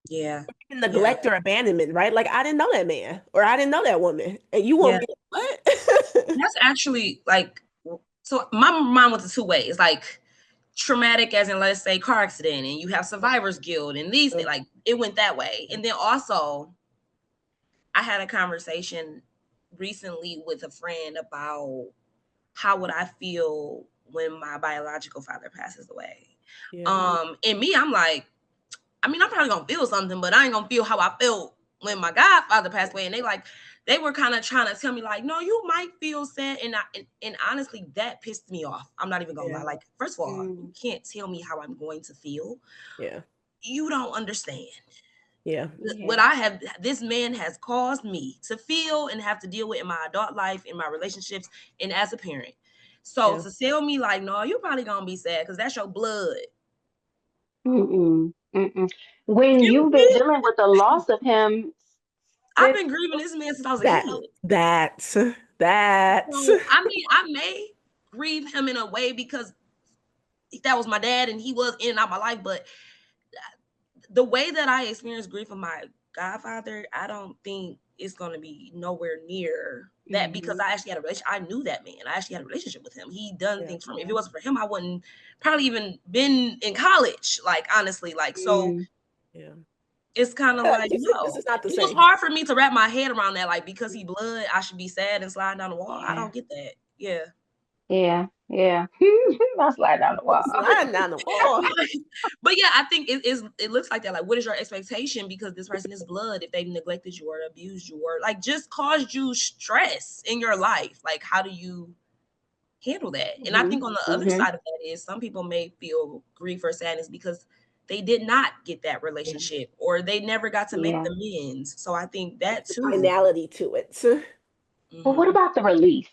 Yeah. Yeah. Neglect or abandonment, right? Like I didn't know that man or I didn't know that woman, and you want Yeah. me to what? That's actually like, so my mind went the two ways. Like traumatic as in, let's say, car accident, and you have survivor's guilt and these things, like it went that way. And then also I had a conversation recently with a friend about how would I feel when my biological father passes away. Yeah. And me, I'm like, I mean, I'm probably gonna feel something, but I ain't gonna feel how I felt when my godfather passed away. And they were kind of trying to tell me, like, no, you might feel sad. And honestly, that pissed me off. I'm not even gonna lie. Yeah. Like, first of all, you Mm, can't tell me how I'm going to feel. Yeah. You don't understand. Yeah. What yeah. I have, this man has caused me to feel and have to deal with in my adult life, in my relationships, and as a parent. So Yeah. to tell me like, no, you probably gonna be sad because that's your blood. Mm-mm, mm-mm. When Excuse you've been me? dealing with the loss of him I've since, been grieving this man since I was a That kid. that that So I mean, I may grieve him in a way because that was my dad and he was in and out my life, but the way that I experienced grief of my godfather, I don't think it's gonna be nowhere near that because Mhm, I actually had a relationship. I knew that man. I actually had a relationship with him. He done yeah. things for me. If it wasn't for him, I wouldn't probably even been in college. Like honestly, like so mm, Yeah. it's kind of like This no. is not the It was same. hard for me to wrap my head around that. Like because he blood, I should be sad and sliding down the wall. I yeah, don't get that. Yeah. yeah, yeah. I'll slide down the wall. Sliding down the wall. But yeah, I think it looks like that. Like, what is your expectation? Because this person is blood. If they've neglected you or abused you or like just caused you stress in your life, like how do you handle that? And I Hmm. think on the other Hmm. side of that is some people may feel grief or sadness because they did not get that relationship, or they never got to make Yeah. the amends. So I think that The too. finality to it. But what Mhm. about the relief?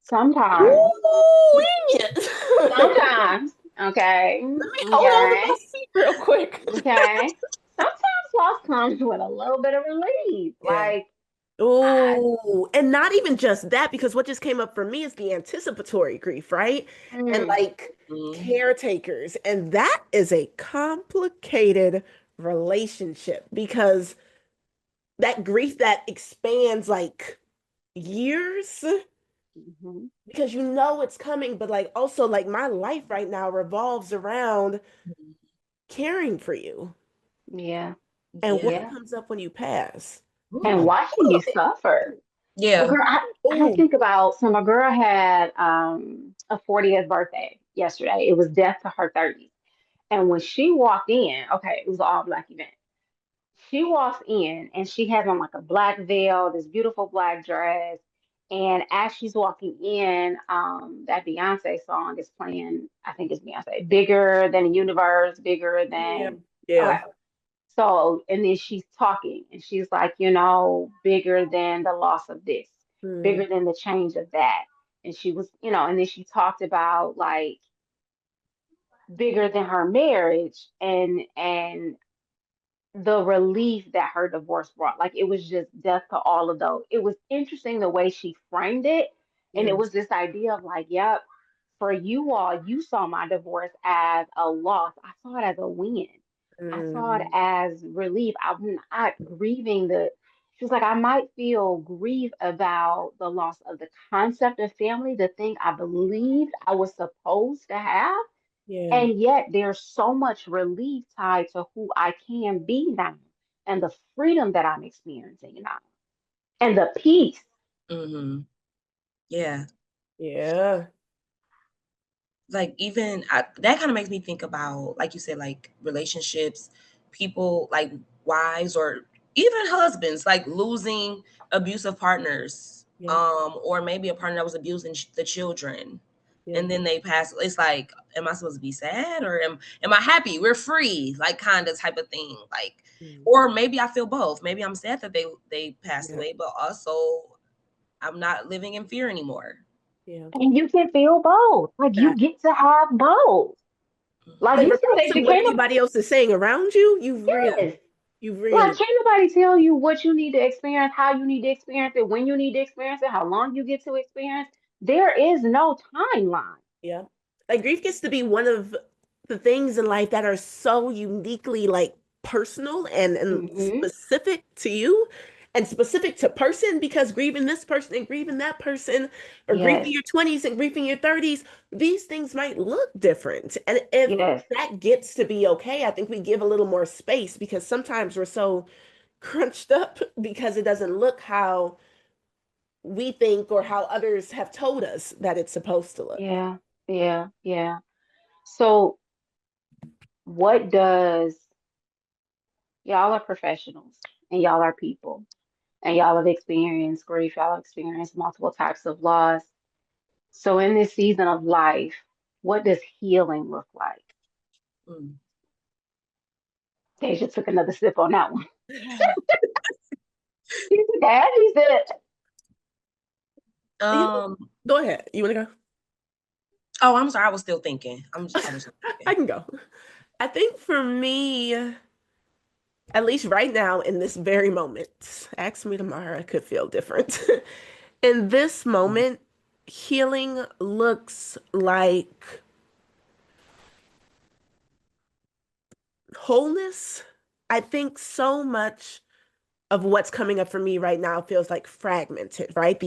Sometimes, Ooh, it. sometimes, okay, Let me hold on to okay, my seat real quick. okay. Sometimes loss comes with a little bit of relief. Yeah. Like, I, Oh, and not even just that, because what just came up for me is the anticipatory grief, right? And mm, like Mhm. caretakers. And that is a complicated relationship because that grief that expands like years, mhm, because you know it's coming, but like also like my life right now revolves around Mhm. caring for you yeah, and Yeah. what yeah. comes up when you pass. And Ooh. watching you suffer. Well, Yeah. girl, I Oh, think about, so my girl had a 40th birthday yesterday. It was death to her 30s. And when she walked in, okay, it was an all black event. She walks in and she has on like a black veil, this beautiful black dress. And as she's walking in, that Beyonce song is playing. I think it's Beyonce, bigger than the universe, bigger yeah. than. Okay. Yeah. So, and then she's talking and she's like, bigger than the loss of this, Mm, bigger than the change of that. And she was, and then she talked about like bigger than her marriage and the relief that her divorce brought. Like it was just death to all of those. It was interesting the way she framed it. And yeah. it was this idea of like, yep, for you all, you saw my divorce as a loss. I saw it as a win. I saw it Mm, as relief. I'm not grieving the, she was like, I might feel grief about the loss of the concept of family, the thing I believed I was supposed to have. yeah. And yet there's so much relief tied to who I can be now and the freedom that I'm experiencing now and the peace. Mhm. Yeah. Yeah. Like even that kind of makes me think about, like you said, like relationships, people like wives or even husbands, like losing abusive partners, Yeah. or maybe a partner that was abusing the children, Yeah. and then they pass. It's like, am I supposed to be sad, or am I happy? We're free, like kind of type of thing. Like, Mm, or maybe I feel both. Maybe I'm sad that they passed yeah. away, but also I'm not living in fear anymore. Yeah. And you can feel both. Like you That. get to have both. Like Like you regardless said, of you what can't, anybody else is saying around you, yes. you Like really, can't nobody tell you what you need to experience, how you need to experience it, when you need to experience it, how long you get to experience. There is no timeline. yeah. Like grief gets to be one of the things in life that are so uniquely like personal and Hmm. specific to you and specific to person because grieving this person and grieving that person or grieving Yes, your 20s and grieving your 30s, these things might look different. And if yes, that gets to be okay, I think we give a little more space because sometimes we're so crunched up because it doesn't look how we think or how others have told us that it's supposed to look. yeah, yeah, yeah. So what does, y'all are professionals and y'all are people and y'all have experienced grief, y'all have experienced multiple types of loss. So in this season of life, what does healing look like? Mm. Deja took another sip on that one. She said, Dad, he said, You know, Um, go ahead. You want to go? Oh, I'm sorry. I was still thinking. I was I thinking. can go. I think for me, at least right now in this very moment, ask me tomorrow, I could feel different. In this moment, healing looks like wholeness. I think so much of what's coming up for me right now feels like fragmented, right? Like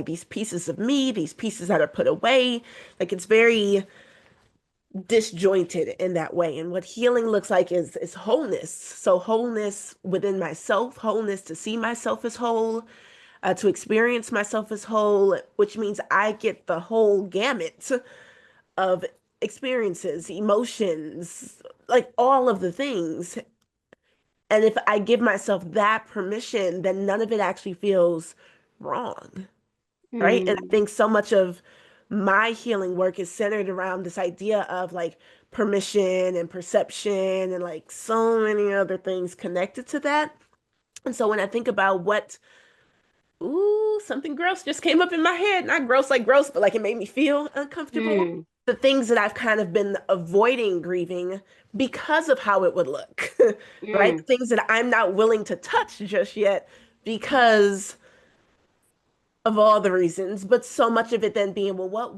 these pieces of me, these pieces that are put away. Like it's very disjointed in that way. And what healing looks like is wholeness. So wholeness within myself, wholeness to see myself as whole, to experience myself as whole, which means I get the whole gamut of experiences, emotions, like all of the things. And if I give myself that permission, then none of it actually feels wrong, right? And I mm, think so much of my healing work is centered around this idea of like permission and perception and like so many other things connected to that. And so when I think about what, ooh, something gross just came up in my head. Not gross like gross, but like it made me feel uncomfortable. Mm, The things that I've kind of been avoiding grieving because of how it would look, right? mm, Things that I'm not willing to touch just yet because of all the reasons, but so much of it then being, well, what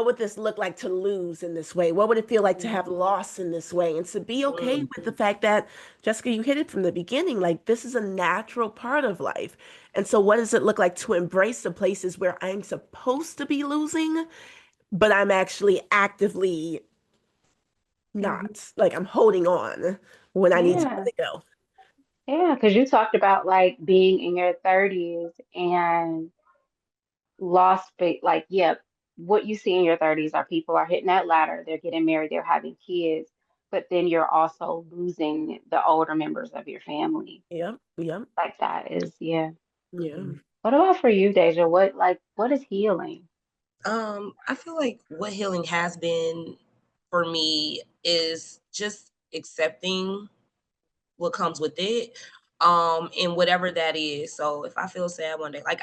would this look like to lose in this way? What would it feel like to mm, have loss in this way? And to be okay Mm. with the fact that, Jessica, you hit it from the beginning, like this is a natural part of life. And so what does it look like to embrace the places where I'm supposed to be losing, but I'm actually actively mhm. not? Like I'm holding on when I need to Yeah. let it go. Yeah, because you talked about like being in your 30s and lost faith. Like, yeah, what you see in your 30s are people are hitting that ladder, they're getting married, they're having kids, but then you're also losing the older members of your family. Yep, yep, Like that is, yeah. yeah. What about for you, Deja? What is healing? I feel like what healing has been for me is just accepting what comes with it, and whatever that is. So if I feel sad one day, like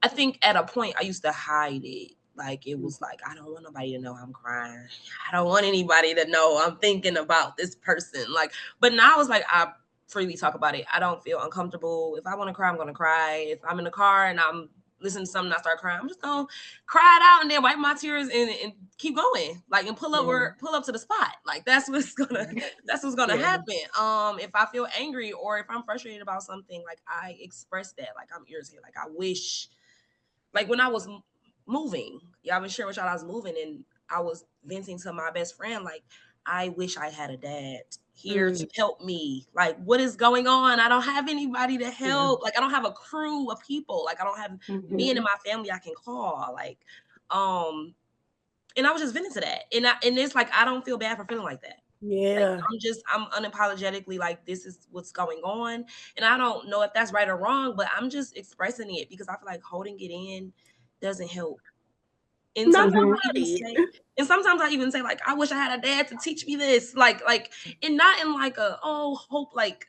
I think at a point I used to hide it. Like it was like I don't want nobody to know I'm crying. I don't want anybody to know I'm thinking about this person. Like, but now it's like I freely talk about it. I don't feel uncomfortable. If I want to cry, I'm gonna cry. If I'm in the car and I'm listening to something, I start crying, I'm just gonna cry it out and then wipe my tears and keep going. Like and Yeah, pull up to the spot. Like that's what's gonna yeah, happen. If I feel angry or if I'm frustrated about something, like I express that. Like I'm irritated. Like I wish, like when I was moving, yeah, I've been sharing with y'all I was moving and I was venting to my best friend, like, I wish I had a dad here mm, to help me. Like, what is going on? I don't have anybody to yeah, help. Like, I don't have a crew of people. Like, I don't have men in Hmm. my family I can call. Like, um, and I was just venting to that. And it's like I don't feel bad for feeling like that. Like yeah, I'm unapologetically like this is what's going on. And I don't know if that's right or wrong, but I'm just expressing it because I feel like holding it in doesn't help. And not sometimes Hmm. I even nobody. say, and sometimes I even say, like, I wish I had a dad to teach me this. Like, and not in like a oh hope like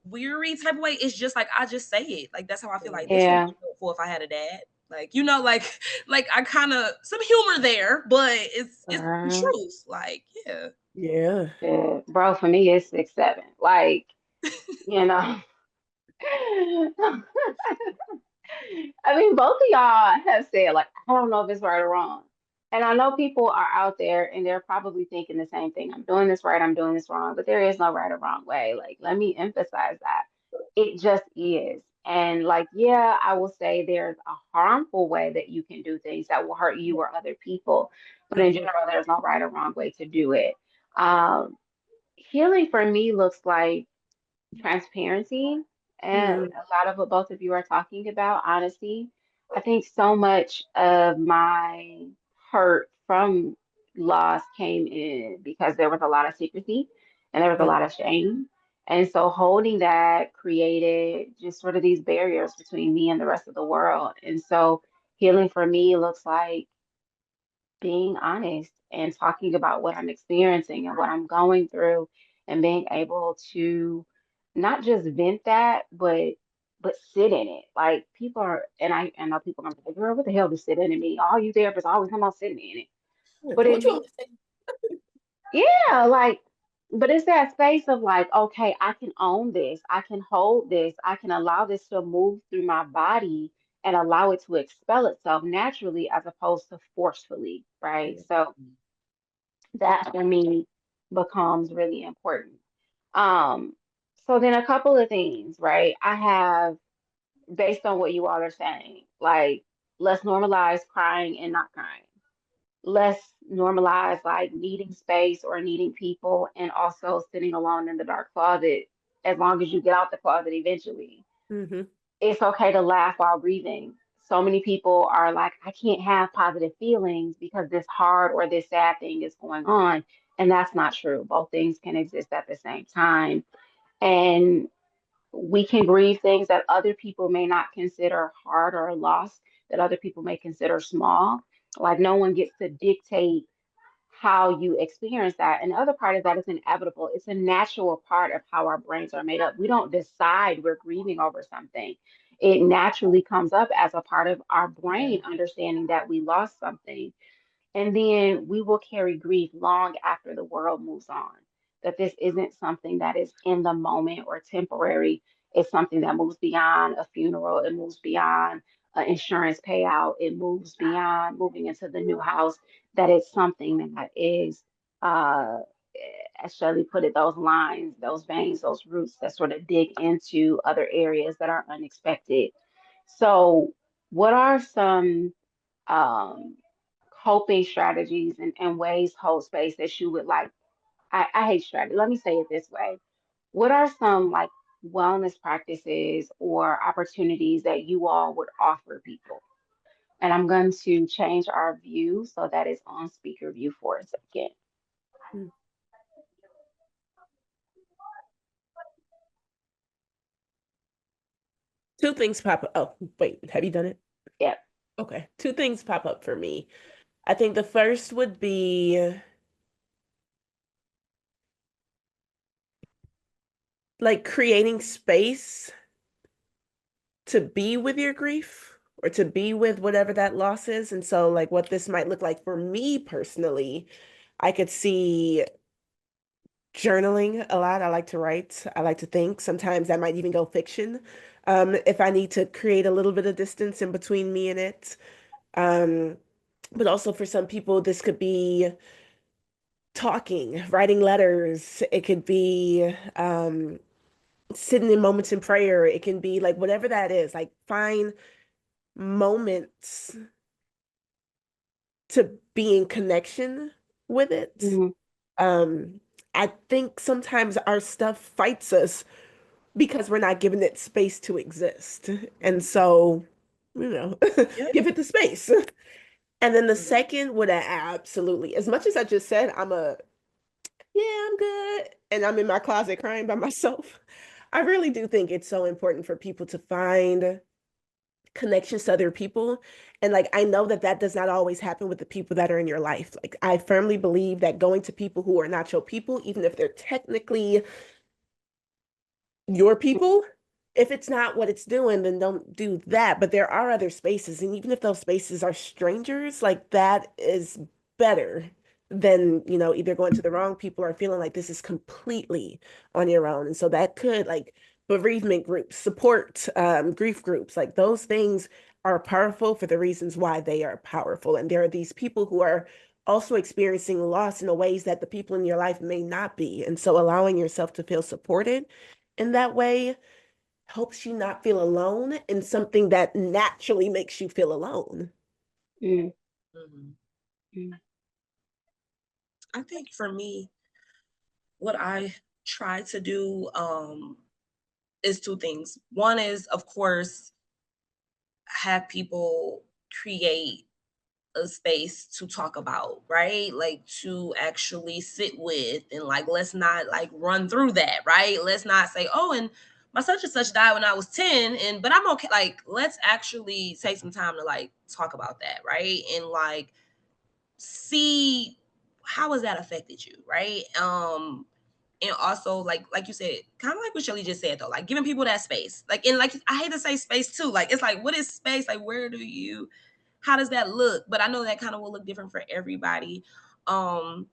weary type of way. It's just like I just say it. Like that's how I feel like this would Yeah. be helpful if I had a dad. Like, like like I kind of some humor there, but it's the Girl. truth. Like, yeah. Yeah. Shit. Bro, for me it's 6'7". Like, you know. I mean, both of y'all have said, like, I don't know if it's right or wrong. And I know people are out there and they're probably thinking the same thing. I'm doing this right, I'm doing this wrong, but there is no right or wrong way. Like, let me emphasize that. It just is. And, like, yeah, I will say there's a harmful way that you can do things that will hurt you or other people. But in Mhm. general, there's no right or wrong way to do it. Um, Healing for me looks like transparency and Mm, a lot of what both of you are talking about, honesty. I think so much of my hurt from loss came in because there was a lot of secrecy and there was a yeah. lot of shame. And so holding that created just sort of these barriers between me and the rest of the world. And so healing for me looks like being honest and talking about what I'm experiencing and what I'm going through and being able to not just vent that, but sit in it. Like people are, and I know people are gonna be like, girl, what the hell does sit in it mean? All you therapists always come out sitting in it. Yeah, But do it what you means, want to say. yeah, like, but it's that space of like, okay, I can own this, I can hold this, I can allow this to move through my body and allow it to expel itself naturally as opposed to forcefully, right? Yeah. So that for me becomes really important. Um, so then a couple of things, right? I have, based on what you all are saying, like let's normalize crying and not crying. Let's normalize like needing space or needing people and also sitting alone in the dark closet as long as you get out the closet eventually. Hmm. It's okay to laugh while grieving. So many people are like, I can't have positive feelings because this hard or this sad thing is going on. And that's not true. Both things can exist at the same time. And we can grieve things that other people may not consider hard or a loss, that other people may consider small. Like, no one gets to dictate how you experience that. And the other part is that it's inevitable. It's a natural part of how our brains are made up. We don't decide we're grieving over something. It naturally comes up as a part of our Yeah. brain, understanding that we lost something. And then we will carry grief long after the world moves on. That this isn't something that is in the moment or temporary. It's something that moves beyond a funeral. It moves beyond an insurance payout. It moves beyond moving into the new house. That it's something that is, uh, as Shelley put it, those lines, those veins, those roots that sort of dig into other areas that are unexpected. So, what are some um, coping strategies and ways to hold space that you would like? I hate strategy. Let me say it this way. What are some like wellness practices or opportunities that you all would offer people? And I'm going to change our view so that it's on speaker view for a second. Mm. Two things pop up. Oh, wait, have you done it? Yep. Okay. Two things pop up for me. I think the first would be like creating space to be with your grief or to be with whatever that loss is. And so, like, what this might look like for me personally, I could see journaling a lot. I like to write, I like to think. Sometimes that might even go fiction. If I need to create a little bit of distance in between me and it. Um, but also for some people, this could be talking, writing letters. It could be sitting in moments in prayer. It can be like whatever that is, like find moments to be in connection with it. Hmm. Um, I think sometimes our stuff fights us because we're not giving it space to exist. And so, Yep. give it the space. And then the Mhm. second would absolutely, as much as I just said, yeah, I'm good. And I'm in my closet crying by myself. I really do think it's so important for people to find connections to other people. And like, I know that that does not always happen with the people that are in your life. Like, I firmly believe that going to people who are not your people, even if they're technically your people, if it's not what it's doing, then don't do that. But there are other spaces. And even if those spaces are strangers, like that is better than, either going to the wrong people or feeling like this is completely on your own. And so that could like bereavement groups, support, grief groups, like those things are powerful for the reasons why they are powerful. And there are these people who are also experiencing loss in the ways that the people in your life may not be. And so allowing yourself to feel supported in that way helps you not feel alone in something that naturally makes you feel alone. Mm. Mhm. Mm. I think for me, what I try to do is two things. One is, of course, have people create a space to talk about, right? Like to actually sit with and like let's not like run through that, right? Let's not say, oh, and my such and such died when I was 10 and but I'm okay. Like let's actually take some time to like talk about that, right? And like see how has that affected you, right? And also like you said, kind of like what Shelly just said though, like giving people that space. Like and like I hate to say space too. Like it's like what is space? Like where do you how does that look? But I know that kind of will look different for everybody. Um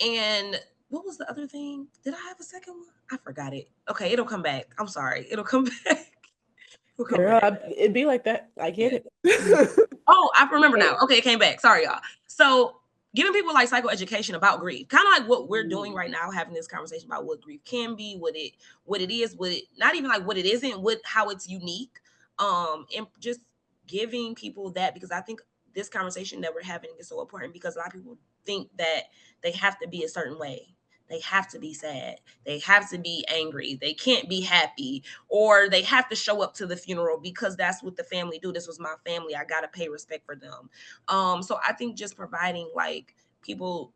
and what was the other thing? Did I have a second one? I forgot it. Okay, it'll come back. I'm sorry. It'll come back. It'll come Girl, back. it'd be like that. I Yeah. get it. Oh, I remember now. Okay, it came back. Sorry, y'all. So giving people like psychoeducation about grief, kind of like what we're doing Mm. right now, having this conversation about what grief can be, what it is, what it not even like what it isn't, what how it's unique. And just giving people that because I think this conversation that we're having is so important because a lot of people think that they have to be a certain way. They have to be sad. They have to be angry. They can't be happy or they have to show up to the funeral because that's what the family do. This was my family. I gotta pay respect for them. So I think just providing like people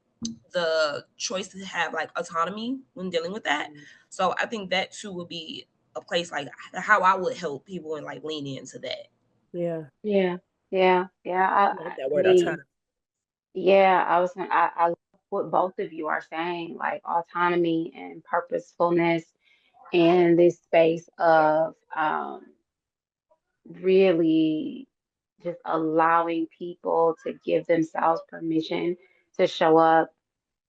the choice to have like autonomy when dealing with that. So I think that too would be a place like how I would help people and like lean into that. Yeah, Yeah. Yeah. Yeah. I love I that word mean, autonomy. yeah, I was saying, I love what both of you are saying, like autonomy and purposefulness in this space of really just allowing people to give themselves permission to show up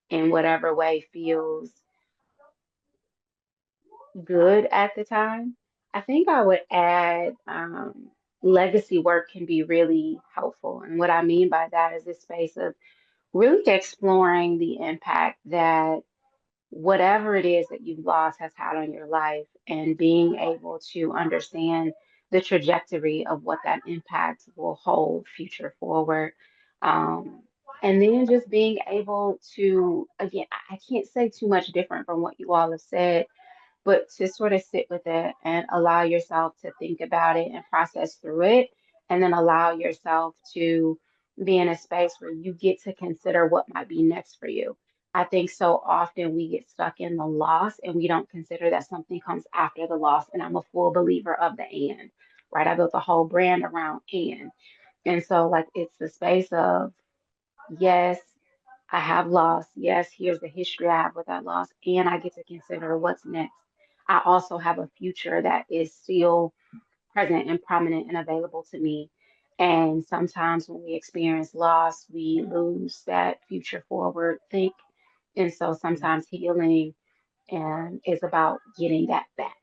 in whatever way feels good at the time. I think I would add legacy work can be really helpful. And what I mean by that is this space of really exploring the impact that whatever it is that you've lost has had on your life and being able to understand the trajectory of what that impact will hold future forward. Um, and then just being able to, again, I can't say too much different from what you all have said, but to sort of sit with it and allow yourself to think about it and process through it, and then allow yourself to be in a space where you get to consider what might be next for you. I think so often we get stuck in the loss and we don't consider that something comes after the loss. And I'm a full believer of the and, right? I built a whole brand around and. And so, like, it's the space of, yes, I have loss. Yes, here's the history I have with that loss, and I get to consider what's next. I also have a future that is still present and prominent and available to me. And sometimes when we experience loss, we lose that future forward think. And so sometimes healing and is about getting that back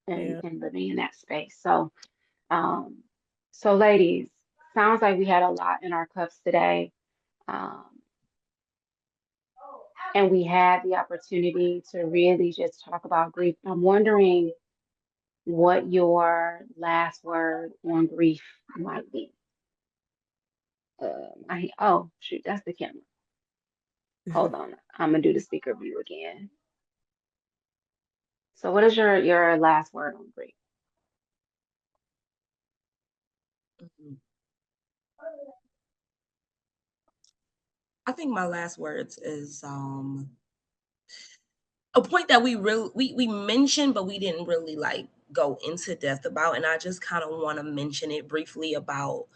Yeah. and living in that space. Um, so ladies, sounds like we had a lot in our cups today. Um, and we had the opportunity to really just talk about grief. I'm wondering what your last word on grief might be. Oh shoot, that's the camera. Hold on, I'm gonna do the speaker view again. So, what is your last word on grief? Mhm. I think my last words is a point that we mentioned, but we didn't really like go into depth about, and I just kind of want to mention it briefly about.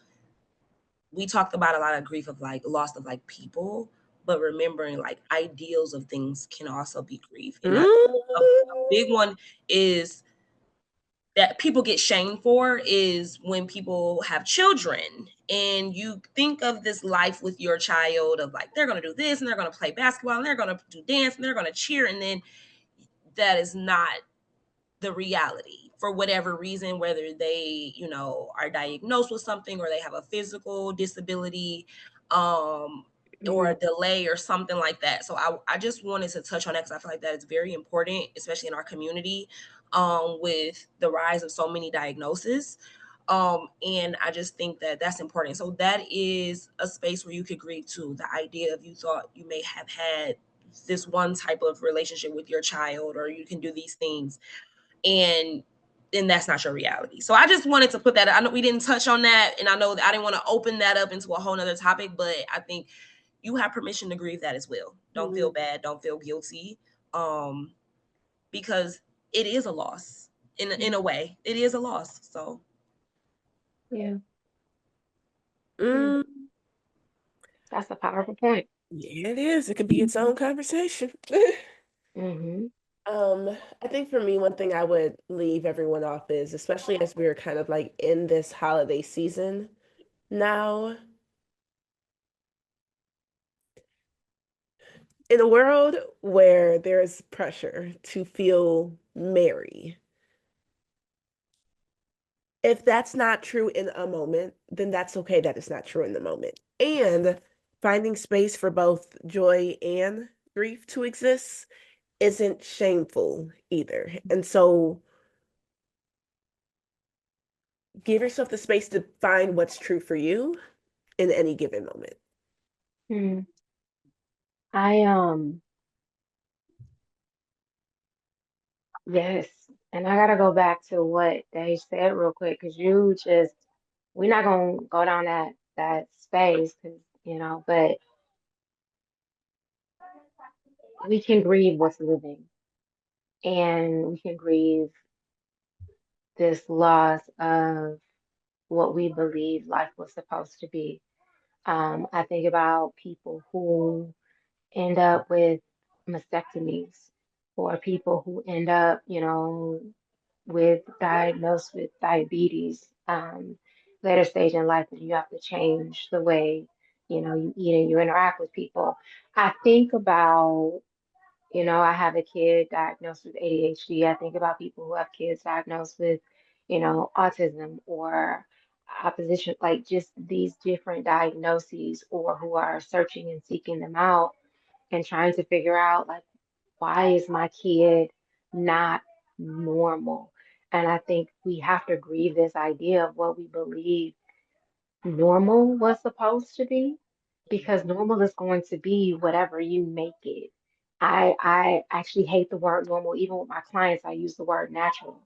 We talked about a lot of grief of like loss of like people, but remembering like ideals of things can also be grief, and I think a big one is that people get shamed for is when people have children and you think of this life with your child of like they're going to do this and they're going to play basketball and they're going to do dance and they're going to cheer, and then that is not the reality for whatever reason, whether they, are diagnosed with something or they have a physical disability, um, or a Mm, delay or something like that. So I just wanted to touch on that because I feel like that is very important, especially in our community, with the rise of so many diagnoses. And I just think that that's important. So that is a space where you could grieve too. The idea of you thought you may have had this one type of relationship with your child, or you can do these things, and that's not your reality. So I just wanted to put that. I know we didn't touch on that, and I know that I didn't want to open that up into a whole nother topic, but I think you have permission to grieve that as well. Don't feel mm, bad. Don't feel guilty, um, because it is a loss. In a way, it is a loss. So Yeah, yeah, mm. that's a powerful point. Yeah, it is. It could be its own conversation. Mm-hmm. I think for me, one thing I would leave everyone off is, especially as we're kind of like in this holiday season now, in a world where there's pressure to feel merry, if that's not true in a moment, then that's okay that it's not true in the moment. And finding space for both joy and grief to exist isn't shameful either. And so give yourself the space to find what's true for you in any given moment. Hmm. I yes, and I gotta go back to what they said real quick because you just we're not gonna go down that space because but we can grieve what's living and we can grieve this loss of what we believe life was supposed to be. I think about people who end up with mastectomies, or people who end up, with diagnosed with diabetes, later stage in life, and you have to change the way, you eat and you interact with people. I think about, I have a kid diagnosed with ADHD. I think about people who have kids diagnosed with, autism or opposition, like just these different diagnoses, or who are searching and seeking them out and trying to figure out, like, why is my kid not normal? And I think we have to grieve this idea of what we believe normal was supposed to be, because normal is going to be whatever you make it. I actually hate the word normal. Even with my clients, I use the word natural.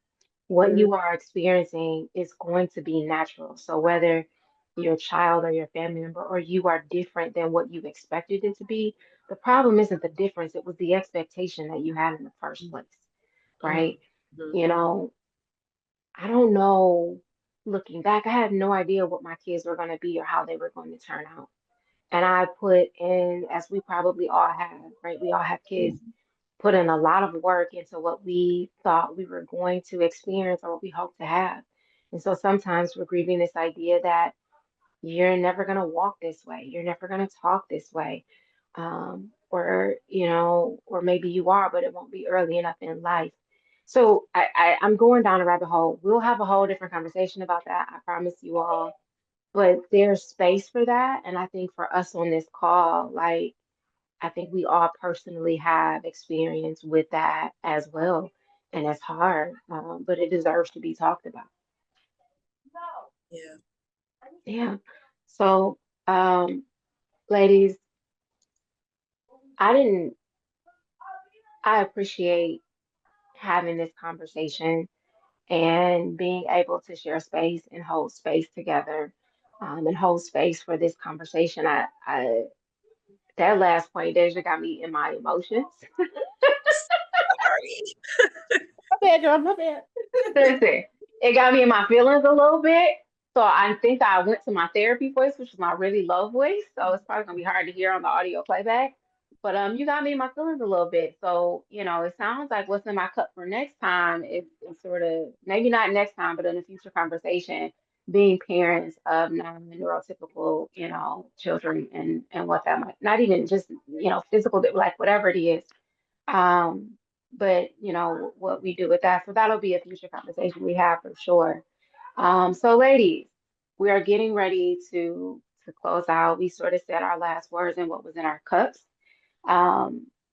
What Mm, you are experiencing is going to be natural. So whether your child or your family member or you are different than what you expected it to be, the problem isn't the difference, it was the expectation that you had in the first place, right? Mhm. You know, I don't know. Looking back, I had no idea what my kids were going to be or how they were going to turn out. And I put in, as we probably all have, right? We all have kids, put in a lot of work into what we thought we were going to experience or what we hope to have. And so sometimes we're grieving this idea that you're never going to walk this way, you're never going to talk this way. Or, or maybe you are, but it won't be early enough in life. So I'm going down a rabbit hole. We'll have a whole different conversation about that, I promise you all. But there's space for that. And I think for us on this call, like, I think we all personally have experience with that as well. And it's hard, but it deserves to be talked about. Yeah. Yeah. So, ladies, I didn't, I appreciate having this conversation and being able to share space and hold space together, and hold space for this conversation. That last point, Deja, got me in my emotions. Sorry. my bad, girl. My bad. Listen, it got me in my feelings a little bit. So I think I went to my therapy voice, which is my really low voice. So it's probably gonna be hard to hear on the audio playback. But you got me in my feelings a little bit. So, it sounds like what's in my cup for next time is sort of, maybe not next time, but in a future conversation, being parents of non-neurotypical, children, and what that might, not even just, physical, like whatever it is. Um, but what we do with that. So that'll be a future conversation we have for sure. So ladies, we are getting ready to close out. We sort of said our last words and what was in our cups.